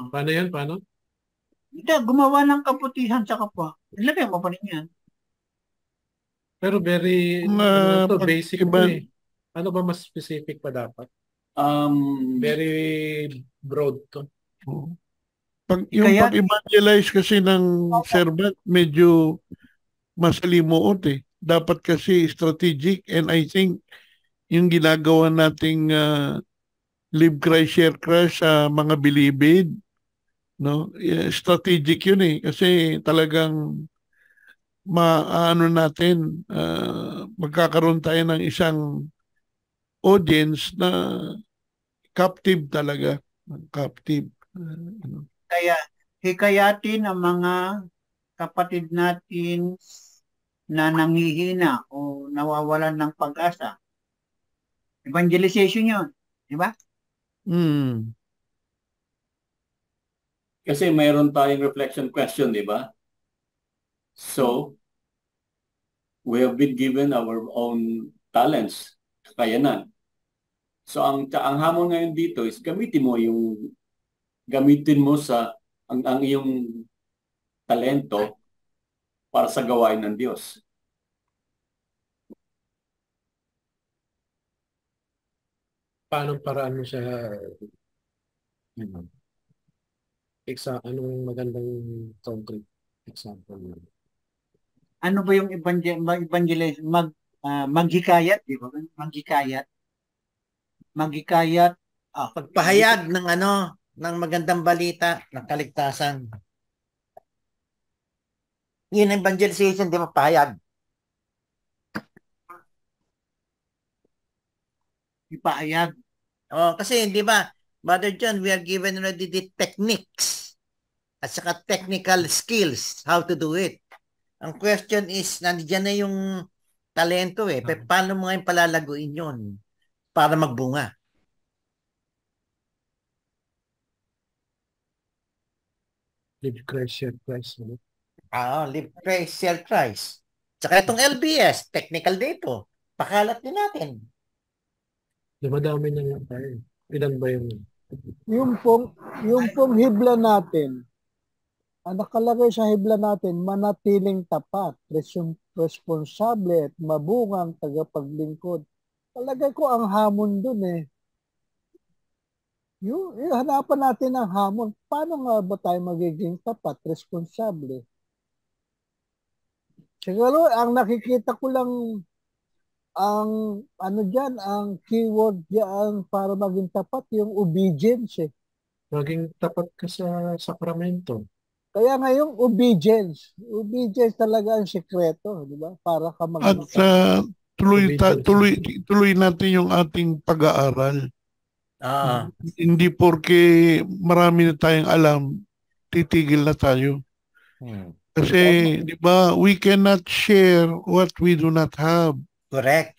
Paano yan? Paano? Hindi, gumawa ng kabutihan sa kapwa. Ilagay mo pa rin yan. Pero very basic iba, eh. Ano ba mas specific pa dapat? Very broad to. Yung Kaya- pag-evangelize kasi ng servant, medyo masalimuot eh. Dapat kasi strategic, and I think yung ginagawa nating Live Christ, Share Christ sa mga bilibid, no? Strategic yun eh. Kasi talagang maano natin, magkakaroon tayo ng isang audience na captive talaga. Captive. Kaya hikayatin ang mga kapatid natin na nanghihina o nawawalan ng pag-asa. Evangelization yun. Di ba? Kasi mayroon tayong reflection question, di ba? So, we have been given our own talents, kakayanan. So, ang hamon ngayon dito is gamitin mo sa ang iyong talento para sa gawain ng Diyos. Paano paraan mo siya? Anong magandang concrete example mo? Ano ba yung evangelize? Maghikayat, di ba? Maghikayat. Pagpahayag ng magandang balita ng kaligtasan. Yun ang evangelization, di ba? Pahayag. Ipahayag. Kasi di ba, Brother John, we are given already the techniques at saka technical skills how to do it. Ang question is, nandiyan na yung talento eh. Paano mo ngayon palalaguin yun para magbunga? Live Christ, Share Christ. Live Christ, Share Christ. Tsaka itong LBS, technical dito. Pakalat din natin. Dumadami na lang tayo. Ilan ba yun? Yung pong hibla natin, ang nakalagay sa hibla natin, manatiling tapat, responsable at mabungang tagapaglingkod. Talagay ko ang hamon dun eh. Yung hanapan natin ang hamon. Paano nga ba tayo magiging tapat, responsable? Siguro, ang nakikita ko lang ang ang keyword diyan para maging tapat yung obedience eh. Maging tapat ka sa sakramento. Kaya nga yung obedience talaga ang sekreto, di ba? Para ka maging At tuloy natin yung ating pag-aaral. Hindi porke marami na tayong alam, titigil na tayo. Kasi, di ba, we cannot share what we do not have. Correct.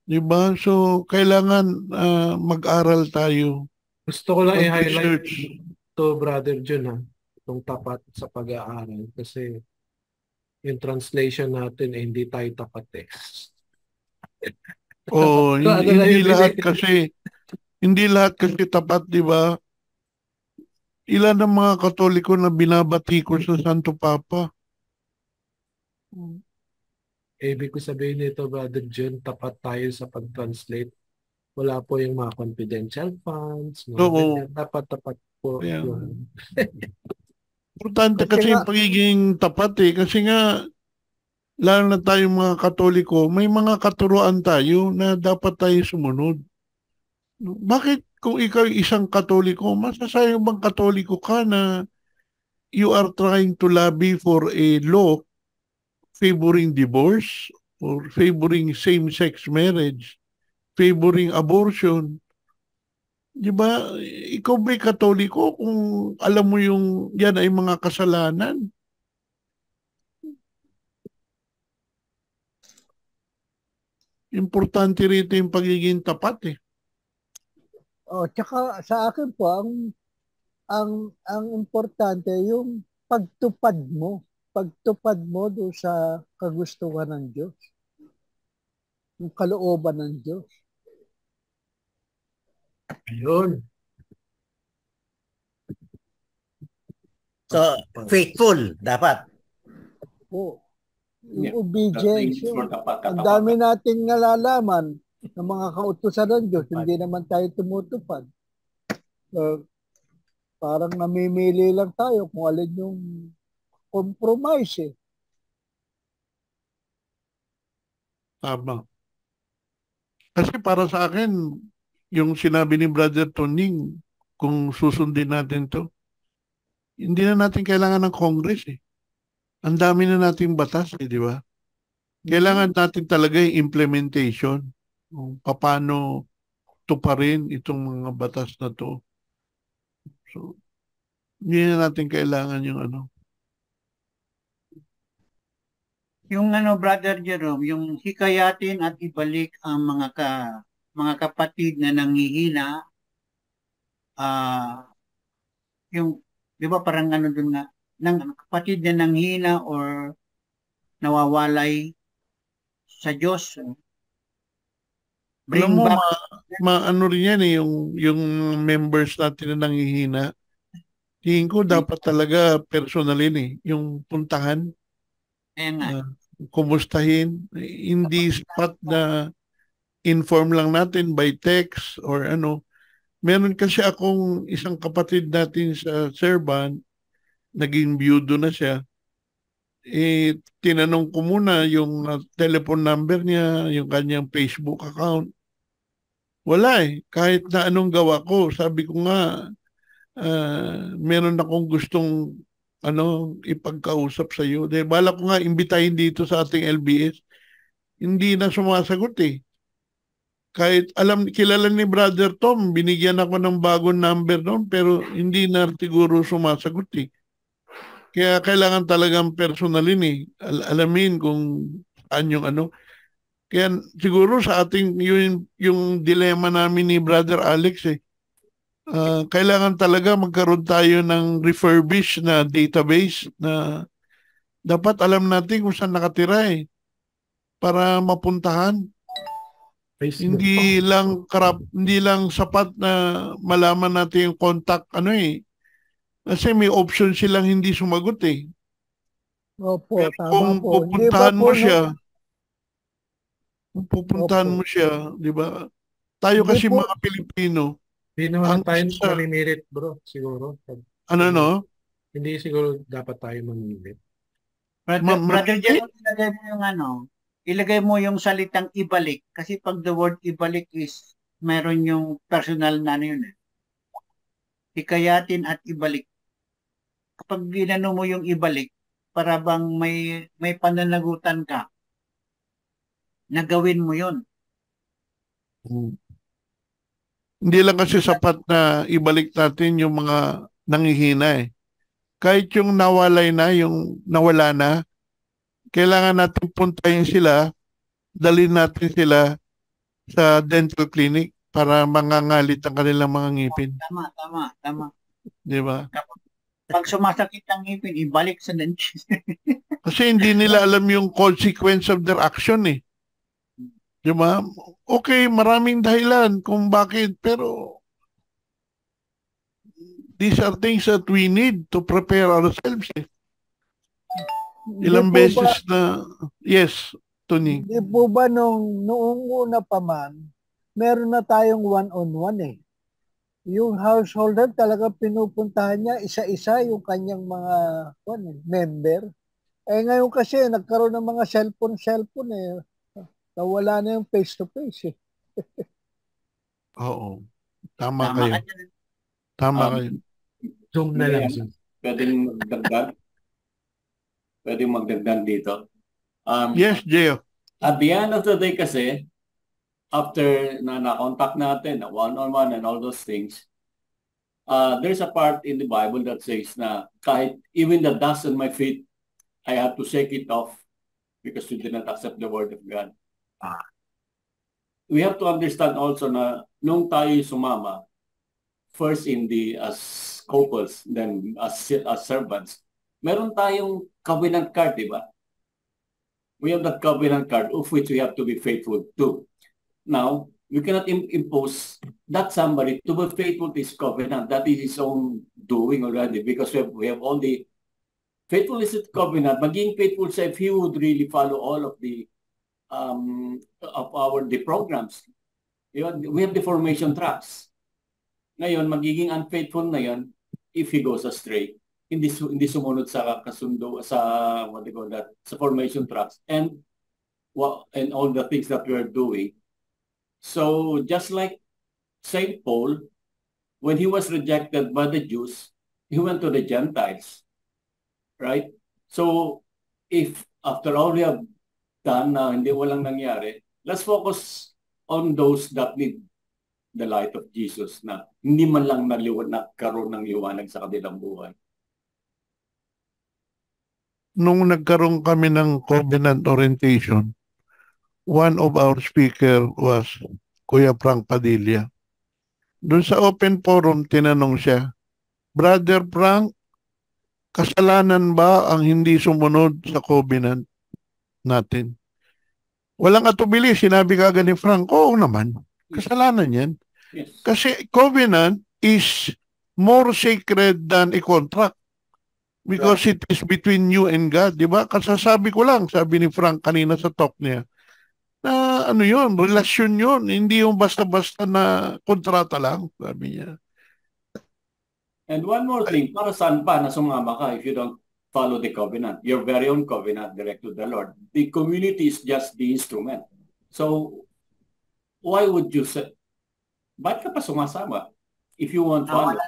Di ba? So, kailangan mag-aral tayo. Gusto ko lang i-highlight to Brother John itong tapat sa pag-aaral kasi yung translation natin hindi tayo tapat eh. Hindi lahat kasi tapat, di ba? Ilan ang mga Katoliko na binabati ko sa Santo Papa? Ibig ko sabihin nito, Brother John, tapat tayo sa pag-translate. Wala po yung mga confidential funds. Tapat po. Yeah. Importante kasi yung pagiging tapat eh. Kasi nga, lalo na tayong mga Katoliko, may mga katuruan tayo na dapat tayo sumunod. Bakit kung ikaw isang Katoliko, masasayang bang Katoliko ka na you are trying to lobby for a law favoring divorce or favoring same-sex marriage, favoring abortion? Di ba? Ikaw ba'y Katoliko kung alam mo yung yan ay mga kasalanan? Importante rito yung pagiging tapat eh. Tsaka sa akin po, ang importante yung pagtupad mo doon sa kagustuhan ng Diyos. Yung kalooban ng Diyos. Ayun. So, faithful dapat. Yung obedience. For Ang dami nating nalalaman. ng mga kautusan ng Diyos, hindi naman tayo tumutupad. Parang namimili lang tayo kung alin yung compromise eh. Tama. Kasi para sa akin, yung sinabi ni Brother Toning, kung susundin natin to, hindi na natin kailangan ng Congress eh. Ang dami na nating batas eh, di ba? Kailangan natin talaga yung implementation. Paano tuparin itong mga batas na to. So, hindi na natin kailangan yung ano. Yung Brother Jerome, yung hikayatin at ibalik ang mga kapatid na nanghihina, yung, di ba parang doon nga, kapatid na nanghihina or nawawalay sa Diyos. Alam Bring mo, back. ano rin yan eh, yung members natin na nanghihina. Tingin ko dapat talaga personalin eh, yung puntahan. Ayan nga. Kumustahin. Hindi sapat na inform lang natin by text or ano. Meron kasi akong isang kapatid natin sa Serban, naging byudo na siya. Tinanong ko muna yung telephone number niya, yung kanyang Facebook account. Wala eh. Kahit na anong gawa ko, sabi ko nga, meron akong gustong ipagkausap sa iyo. Dahil bala ko nga imbitahin dito sa ating LBS. Hindi na sumasagot eh. Kahit kilala ni Brother Tom, binigyan ako ng bagong number doon, pero hindi na siguro sumasagot eh. Kaya kailangan talagang personalin eh. Alamin kung saan yung ano. Kaya siguro sa ating yung dilema namin ni Brother Alex eh. Kailangan talaga magkaroon tayo ng refurbished na database na dapat alam natin kung saan nakatira eh. Para mapuntahan. Facebook. Hindi lang sapat na malaman natin yung contact kasi may option silang hindi sumagot eh. Opo, Pero tama kung po. pupuntahan mo siya, di ba? Tayo Hindi kasi po. mga Pilipino, Hindi naman ang tayo isa- mamimilit, bro, siguro. no? Hindi siguro dapat tayo mamimilit. Brother Jerome, ilagay mo yung salitang ibalik. Kasi pag the word ibalik is, meron yung personal na yun eh. Hikayatin at ibalik. Kapag ginano mo yung ibalik, para bang may pananagutan ka, na gawin mo yun. Hindi lang kasi sapat na ibalik natin yung mga nanghihina eh. Kahit yung nawala na, kailangan natin puntahin sila, dalhin natin sila sa dental clinic para mangangalit ang kanilang mga ngipin. Tama. Di ba? Pag sumasakit ang ngipin, ibalik sa dentist. Kasi hindi nila alam yung consequence of their action eh. Di ba? Okay, maraming dahilan kung bakit, pero these are things that we need to prepare ourselves eh. Ilang beses na, yes, Tony. Hindi po ba noong una pa man, meron na tayong one-on-one eh. Yung householder talaga pinupuntahan niya isa-isa yung kanyang mga member. Ngayon kasi nagkaroon ng mga cellphone eh. Nawala na yung face-to-face eh. Oo. Tama kayo. Kayo. Zoom na lang. Pwedeng magdagdag dito. Yes, Gio. At the end of the day kasi, after na-contact natin, na one-on-one and all those things, there's a part in the Bible that says na kahit even the dust on my feet, I have to shake it off because you did not accept the word of God. We have to understand also na nung tayo sumama, first as couples, then as servants, meron tayong covenant card, di ba? We have that covenant card of which we have to be faithful to. Now, we cannot impose that somebody to be faithful to his covenant. That is his own doing already because we have all the faithfulness to covenant. Maging faithful siya if he would really follow all of the of the programs. Yun, we have the formation tracks. Ngayon, magiging unfaithful na yan if he goes astray. Hindi sumunod sa kasundo, sa what they call that, sa formation tracks and all the things that we are doing. So just like Saint Paul, when he was rejected by the Jews, he went to the Gentiles, right? So if after all we have done na hindi walang nangyari, let's focus on those that need the light of Jesus na hindi man lang nagkaroon ng liwanag sa kanilang buhay. Nung nagkaroon kami ng covenant orientation, one of our speaker was Kuya Frank Padilla. Doon sa open forum, tinanong siya, Brother Frank, kasalanan ba ang hindi sumunod sa covenant natin? Walang atubili, sinabi kagad ni Frank, oo naman, kasalanan yan. Yes. Kasi covenant is more sacred than a contract because it is between you and God, di ba? Kasasabi ko lang, sabi ni Frank kanina sa talk niya, na ano yun, relasyon yun, hindi yung basta-basta na kontrata lang, sabi niya. And one more thing, para saan pa na sumama ka if you don't follow the covenant, your very own covenant direct to the Lord. The community is just the instrument. So, why would you say, ba't ka pa sumasama if you won't follow?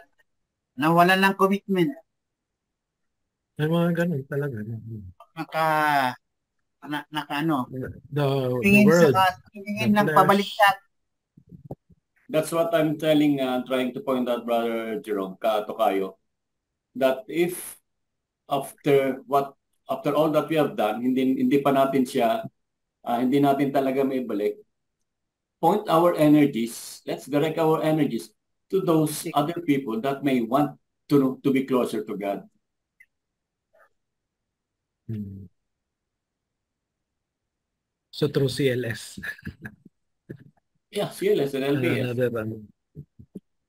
Nawalan ng commitment. May mga ganun talaga. Tingin ng pabaliktad. That's what I'm trying to point out, Brother Jerome, Tokayo, that if after all that we have done, hindi pa natin siya, hindi natin talaga may balik, point our energies, let's direct our energies to those other people that may want to be closer to God. So through CLS. Yeah, CLS and LBS.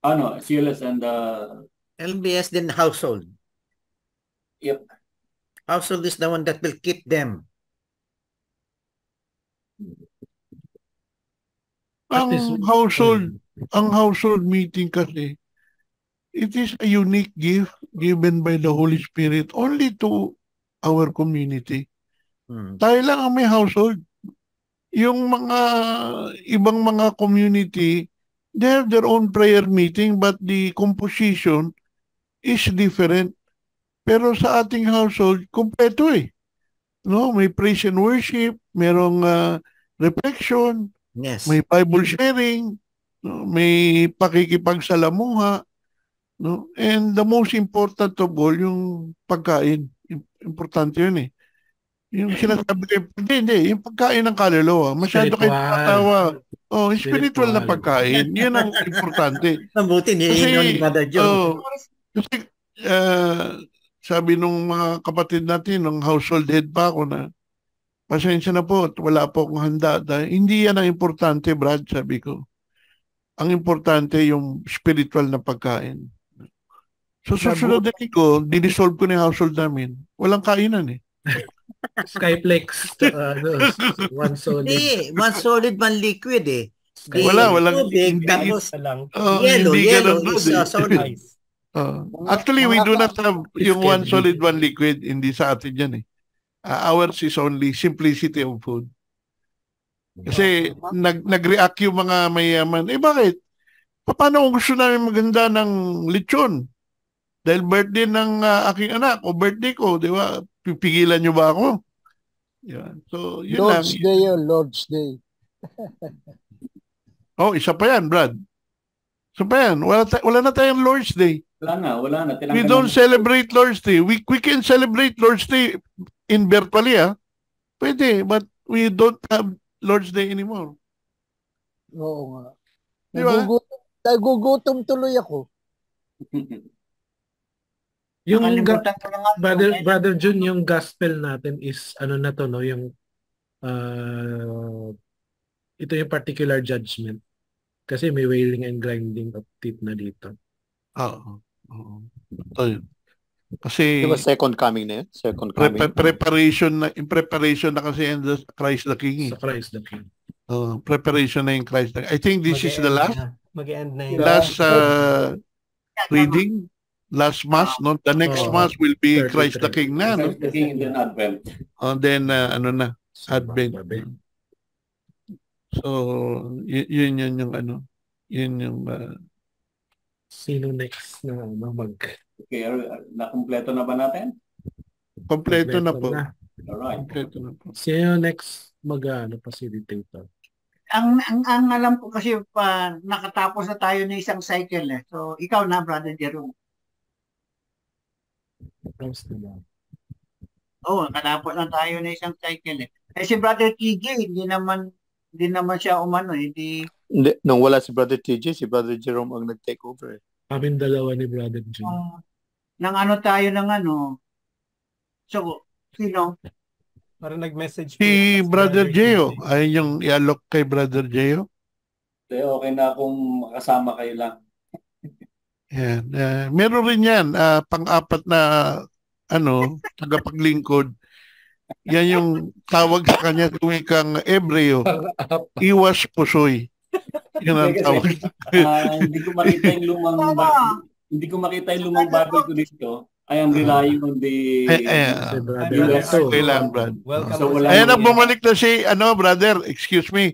Another, CLS and LBS then household. Yep. Household is the one that will keep them. Ang household meeting kasi, it is a unique gift given by the Holy Spirit only to our community. Tayo lang ang may household. Yung mga ibang mga community, they have their own prayer meeting but the composition is different. Pero sa ating household, kumpleto eh. No, may praise and worship, merong reflection, yes, may Bible sharing, no, may pakikipagsalamuha, no? And the most important of all, yung pagkain. Importante yun eh. Yung sinasabi ko, hindi, yung pagkain ng kaluluwa. Masyado kayo tatawa. Oh, spiritual na pagkain. Yun ang importante. Mabuti niya ni Brother John. Kasi, sabi nung mga kapatid natin, nung household head pa ako na, pasensya na po, wala po akong handa. Hindi yan ang importante, Brad, sabi ko. Ang importante yung spiritual na pagkain. So, susunod na ko, dinisolve ko na yung household namin. Walang kainan eh. Skyplex, one solid. Hindi, one solid, one liquid eh. Walang tubig, tapos yellow is solid. Actually, we do not have yung one solid, one liquid. Hindi sa atin yan eh. Ours is only simplicity of food. Kasi nag-react yung mga mayaman. Bakit? Paano kung gusto namin maganda ng lechon? Dahil birthday ng aking anak o birthday ko, di ba? Pipigilan nyo ba ako? Yan. So, yun Lord's lang. Day yun, Lord's Day. Oh, isa pa yan, Brad. Isa pa yan. Wala na tayong Lord's Day. Wala na. We don't celebrate Lord's Day. We can celebrate Lord's Day in virtually, Pwede, but we don't have Lord's Day anymore. Oo nga. Di ba? Nagugutom tuloy ako. Yung Brother Jun, yung gospel natin is ano na to, no, yung ito yung particular judgment kasi may wailing and grinding of teeth na dito. Oo. Kasi Di ba second coming na yun? Second coming. in preparation na kasi yung Christ the King. Sa Christ the King. Preparation na yung Christ the King. I think this is the Mag-e-end na yun. last reading, last Mass, no? The next Mass will be 33. Christ the King na, no? Christ the King and then Advent. And then, ano na, Advent. So, yun yung ano, yun yung Sino next na mag... Okay, nakumpleto na ba natin? kompleto na po. Alright. Kompleto na po. Sino next facilitator? Ang alam ko kasi pa nakatapos na tayo ng isang cycle eh. So ikaw na, Brother Jerome. Nakatapos na tayo ng isang cycle eh. Si Brother TJ, hindi naman siya umano, hindi. Nung wala si Brother TJ, si Brother Jerome ang nag-take over. Kaming dalawa ni Brother Jim. Nang ano tayo ng ano. So, sino? Parang nag-message Si Brother Jeo, ay yung i-alok kay Brother Jeo. Okay na kung makasama kayo lang. Yan. Meron rin yan, pang-apat na tagapaglingkod. Yan yung tawag sa kanya kung ikang Ebreo. Iwas pusoy. Yan ang tawag. Hindi ko makita yung lumang Bible ko dito. I am relying on the Brad. Welcome. Ayan na, bumalik na si brother, excuse me.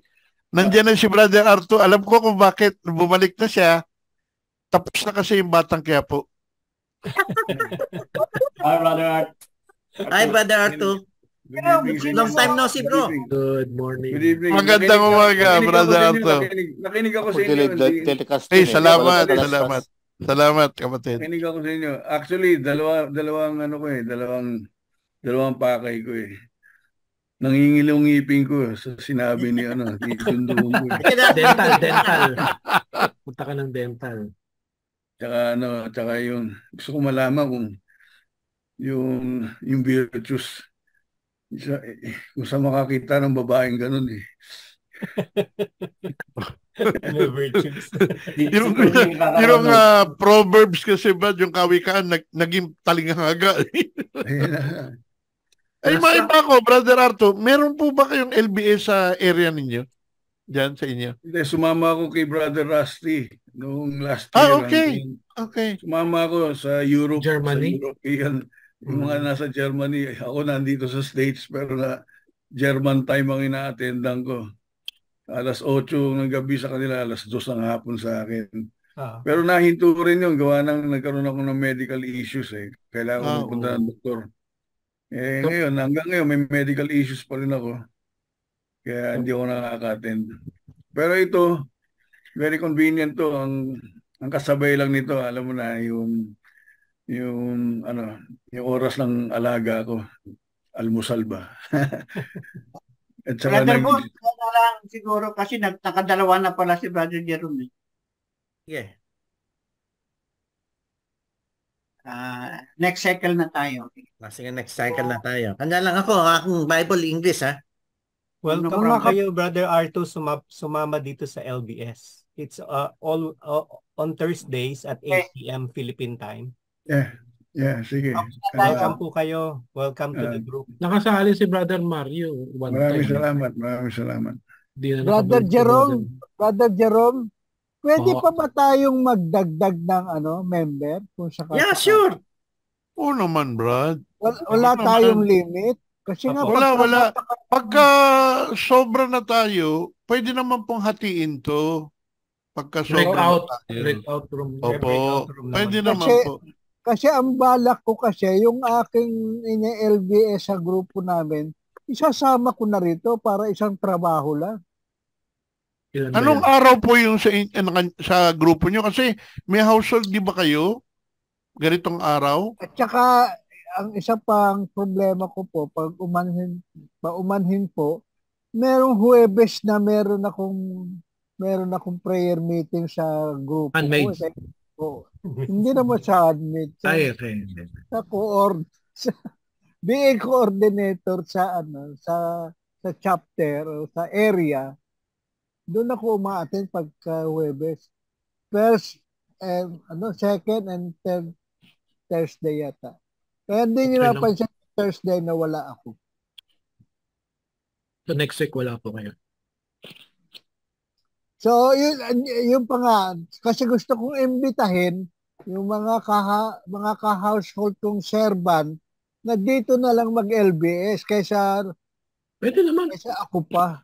Nandiyan na si Brother Arto. Alam ko kung bakit bumalik na siya. Tapos na kasi yung Batang Quiapo. Hi, Brother Art. Hi, Brother Arto. Long time no see, bro. Good morning. Good evening. Magandang umaga, Brother Arto. Nakinig ako sa inyo. Salamat. Salamat, kapatid. Nakinig ako sa inyo. Actually, dalawang pakay ko eh. Nangingilong ngipin ko sa sinabi ni Dundong ko. Dental. Punta ka ng dental. Tsaka yun. Gusto ko malaman kung yung virtues kung saan makakita ng babaeng ganun eh. yung Proverbs kasi ba, yung kawikaan naging talinghaga. Ay, maiba ko, Brother Arto, meron po ba kayong LBS sa area ninyo? Diyan sa inyo? Hindi, sumama ako kay Brother Rusty noong last year. Okay. Sumama ako sa Europe. Germany? Sa European. Yung mga nasa Germany. Ako nandito sa States pero na German time ang ina-attendan ko. Alas 8 ng gabi sa kanila, alas 2 ng hapon sa akin. Pero nahinto rin yun. Gawa nagkaroon ako ng medical issues eh. Kailangan ko magpunta ng doktor. Ngayon, hanggang ngayon, may medical issues pa rin ako. Kaya hindi ako nakaka-attend. Pero ito, very convenient to. Ang kasabay lang nito, alam mo na, yung oras ng alaga ko. Almusal ba? At saka Brother Boss, lang siguro kasi nakadalawa na pala si Brother Jerome. Yeah. Next cycle na tayo. Sige, next cycle na tayo. Kanya lang ako, akong Bible English, ha? Welcome kayo, Brother Arto, sumama dito sa LBS. It's all on Thursdays at 8 p.m. Philippine time. Yeah, sige. Welcome po kayo. Welcome to the group. Nakasali si Brother Mario. Maraming salamat. Brother Jerome, pwede pa ba tayong magdagdag ng member? Kung yeah, sure. Oo naman, Brad. Wala tayong limit. Kasi nga wala. Pagka sobra na tayo, pwede naman pong hatiin to. Pagka sobra breakout room. Opo, pwede naman po. Kasi ang balak ko yung aking LBS sa grupo namin, isasama ko na rito para isang trabaho lang. Anong araw po yung sa grupo nyo? Kasi may household, di ba kayo? Ganitong araw? At saka, ang isa pang problema ko po, pag umanhin po, merong Huwebes na meron akong prayer meeting sa grupo ko. Hindi naman sa admit. Sa being coordinator sa chapter o sa area, doon ako umaattend pagka Huwebes. First, second and third Thursday yata. Kaya hindi nyo Okay lang. napansin Thursday na wala ako. So next week wala po kayo. So, yun pa nga, kasi gusto kong imbitahin yung mga ka-household kong servant na dito na lang mag-LBS kaysa Pwede naman. ako pa.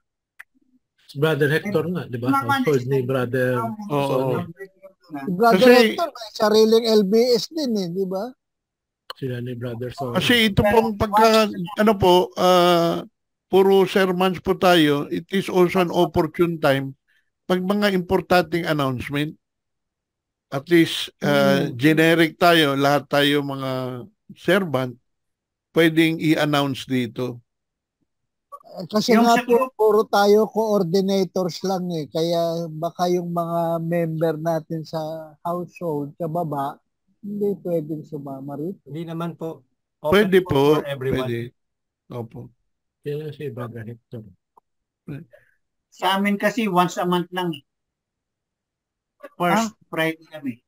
Si Brother Hector nga, di ba? Household ni Brother Oo. Sonia. Si Brother Kasi- Hector, may sariling LBS din di ba? Sila ni Brother Sonia. Kasi ito pong puro sermons po tayo, it is also an opportune time pag mga importanteng announcement. At least generic tayo, lahat tayo mga servant, pwedeng i-announce dito. Kasi Yung nga sa po, puro tayo coordinators lang kaya baka yung mga member natin sa household, sa baba, hindi pwedeng sumama rito. Hindi naman po. Pwede po, for everyone. pwede. Opo. Sila si Brother Hector. Sa amin kasi once a month lang. First Friday kami.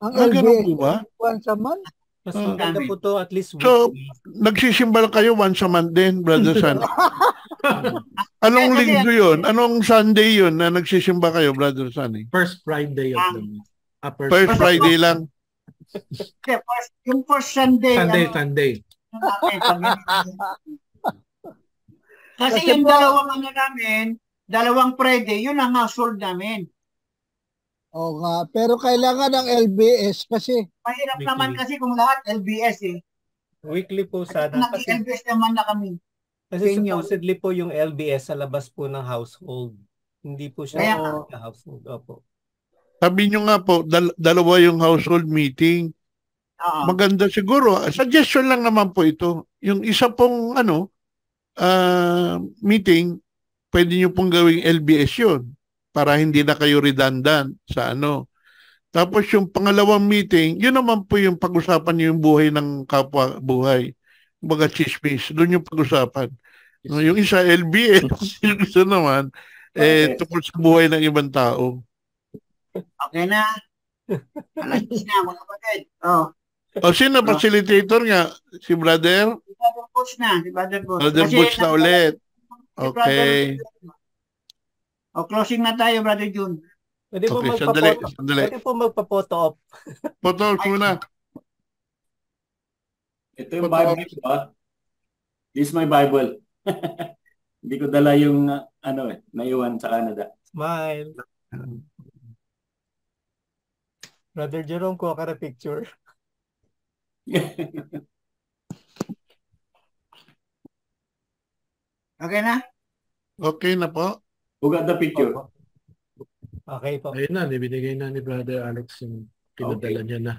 Ang Ganun LBS, po ba? once a month? Mas Ah. maganda po to at least So, weekly. nagsisimbal kayo once a month din, Brother San. Anong Kasi- linggo yun? Anong Sunday yun na nagsisimba kayo, Brother Sunny? First Friday of the month. First Friday lang. Yung first Sunday. Sunday. Kasi Kasi yung po- dalawang Friday, yun ang household namin. Oo nga, pero kailangan ng LBS kasi Mahirap Weekly. naman kasi kung lahat LBS Weekly po sana. Kasi, Nag-LBS naman na kami. kasi Inyo. supposedly po yung LBS sa labas po ng household. Hindi po siya Kaya sa household. Opo. Sabi nyo nga po, dalawa yung household meeting. Oo. Maganda siguro. Suggestion lang naman po ito. Yung isa pong meeting, pwede nyo pong gawing LBS yun para hindi na kayo redundant sa Tapos yung pangalawang meeting, yun naman po yung pag-usapan nyo yung buhay ng kapwa buhay. Kumbaga chismis, doon yung pag-usapan. Yung isa LBS, yung isa naman, tungkol sa buhay ng ibang tao. Okay na. Alas 10 na, mga kapatid. O sino facilitator nga? Si Brother? Si Brother Butch na. Si Brother Butch. Brother Kasi Butch na ulit. si Brother Okay. Jun. Closing na tayo, Brother Jun. Pwede po Okay, magpa-photo. sandali. Pwede po magpa-photo op. Photo muna. Ito yung Bible ko, This is my Bible. Hindi ko dala yung naiwan sa Canada. Smile. Brother Jerome, kuha ka na picture. Okay na? Okay na po. Who got the picture? Okay po. Ayun na, binigay na ni Brother Alex yung pinadala niya na.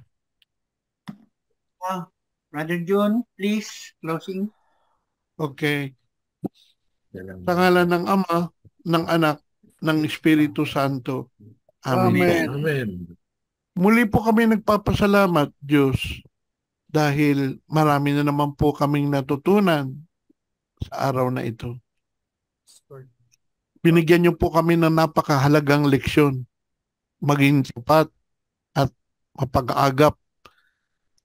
Brother Jun, please, closing. Okay. Sa ngalan ng Ama, ng Anak, ng Espiritu Santo. Amen. Amen. Muli po kami nagpapasalamat, Diyos, dahil marami na naman po kaming natutunan sa araw na ito. Binigyan niyo po kami ng napakahalagang leksyon, maging sapat at mapag-agap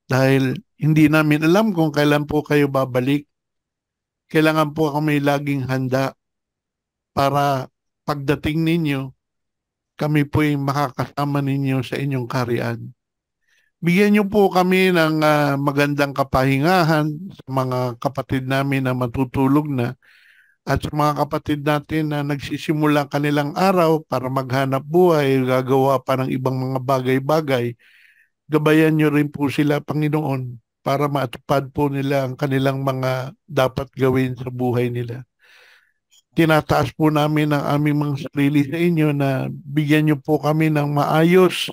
dahil hindi namin alam kung kailan po kayo babalik. Kailangan po kami laging handa para pagdating ninyo, kami po ay makakasama ninyo sa inyong kaharian. Bigyan niyo po kami ng magandang kapahingahan sa mga kapatid namin na matutulog na at sa mga kapatid natin na nagsisimula kanilang araw para maghanap buhay, gagawa pa ng ibang mga bagay-bagay. Gabayan niyo rin po sila, Panginoon, para matupad po nila ang kanilang mga dapat gawin sa buhay nila. Tinataas po namin ang aming mga sarili sa inyo na bigyan niyo po kami ng maayos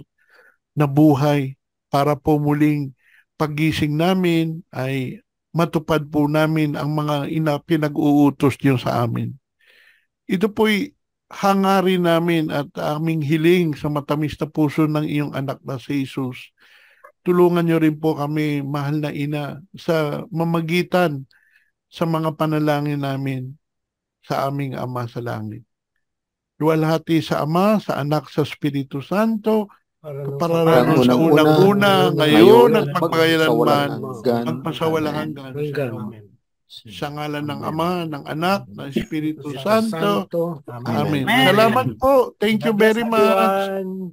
na buhay para po muling paggising namin ay matupad po namin ang mga pinag-uutos niyo sa amin. Ito po'y hangarin namin at aming hiling sa matamis na puso ng iyong anak na si Jesus. Tulungan niyo rin po kami, mahal na ina, sa mamagitan sa mga panalangin namin sa aming Ama sa langit. Luwalhati sa Ama, sa Anak, sa Espiritu Santo, Parang sa unang-una, ngayon at magpakailanman, magpasawalang hanggan. Sa ngalan ng Ama, ng Anak, ng Espiritu Santo. Amen. Salamat po. Thank you very much.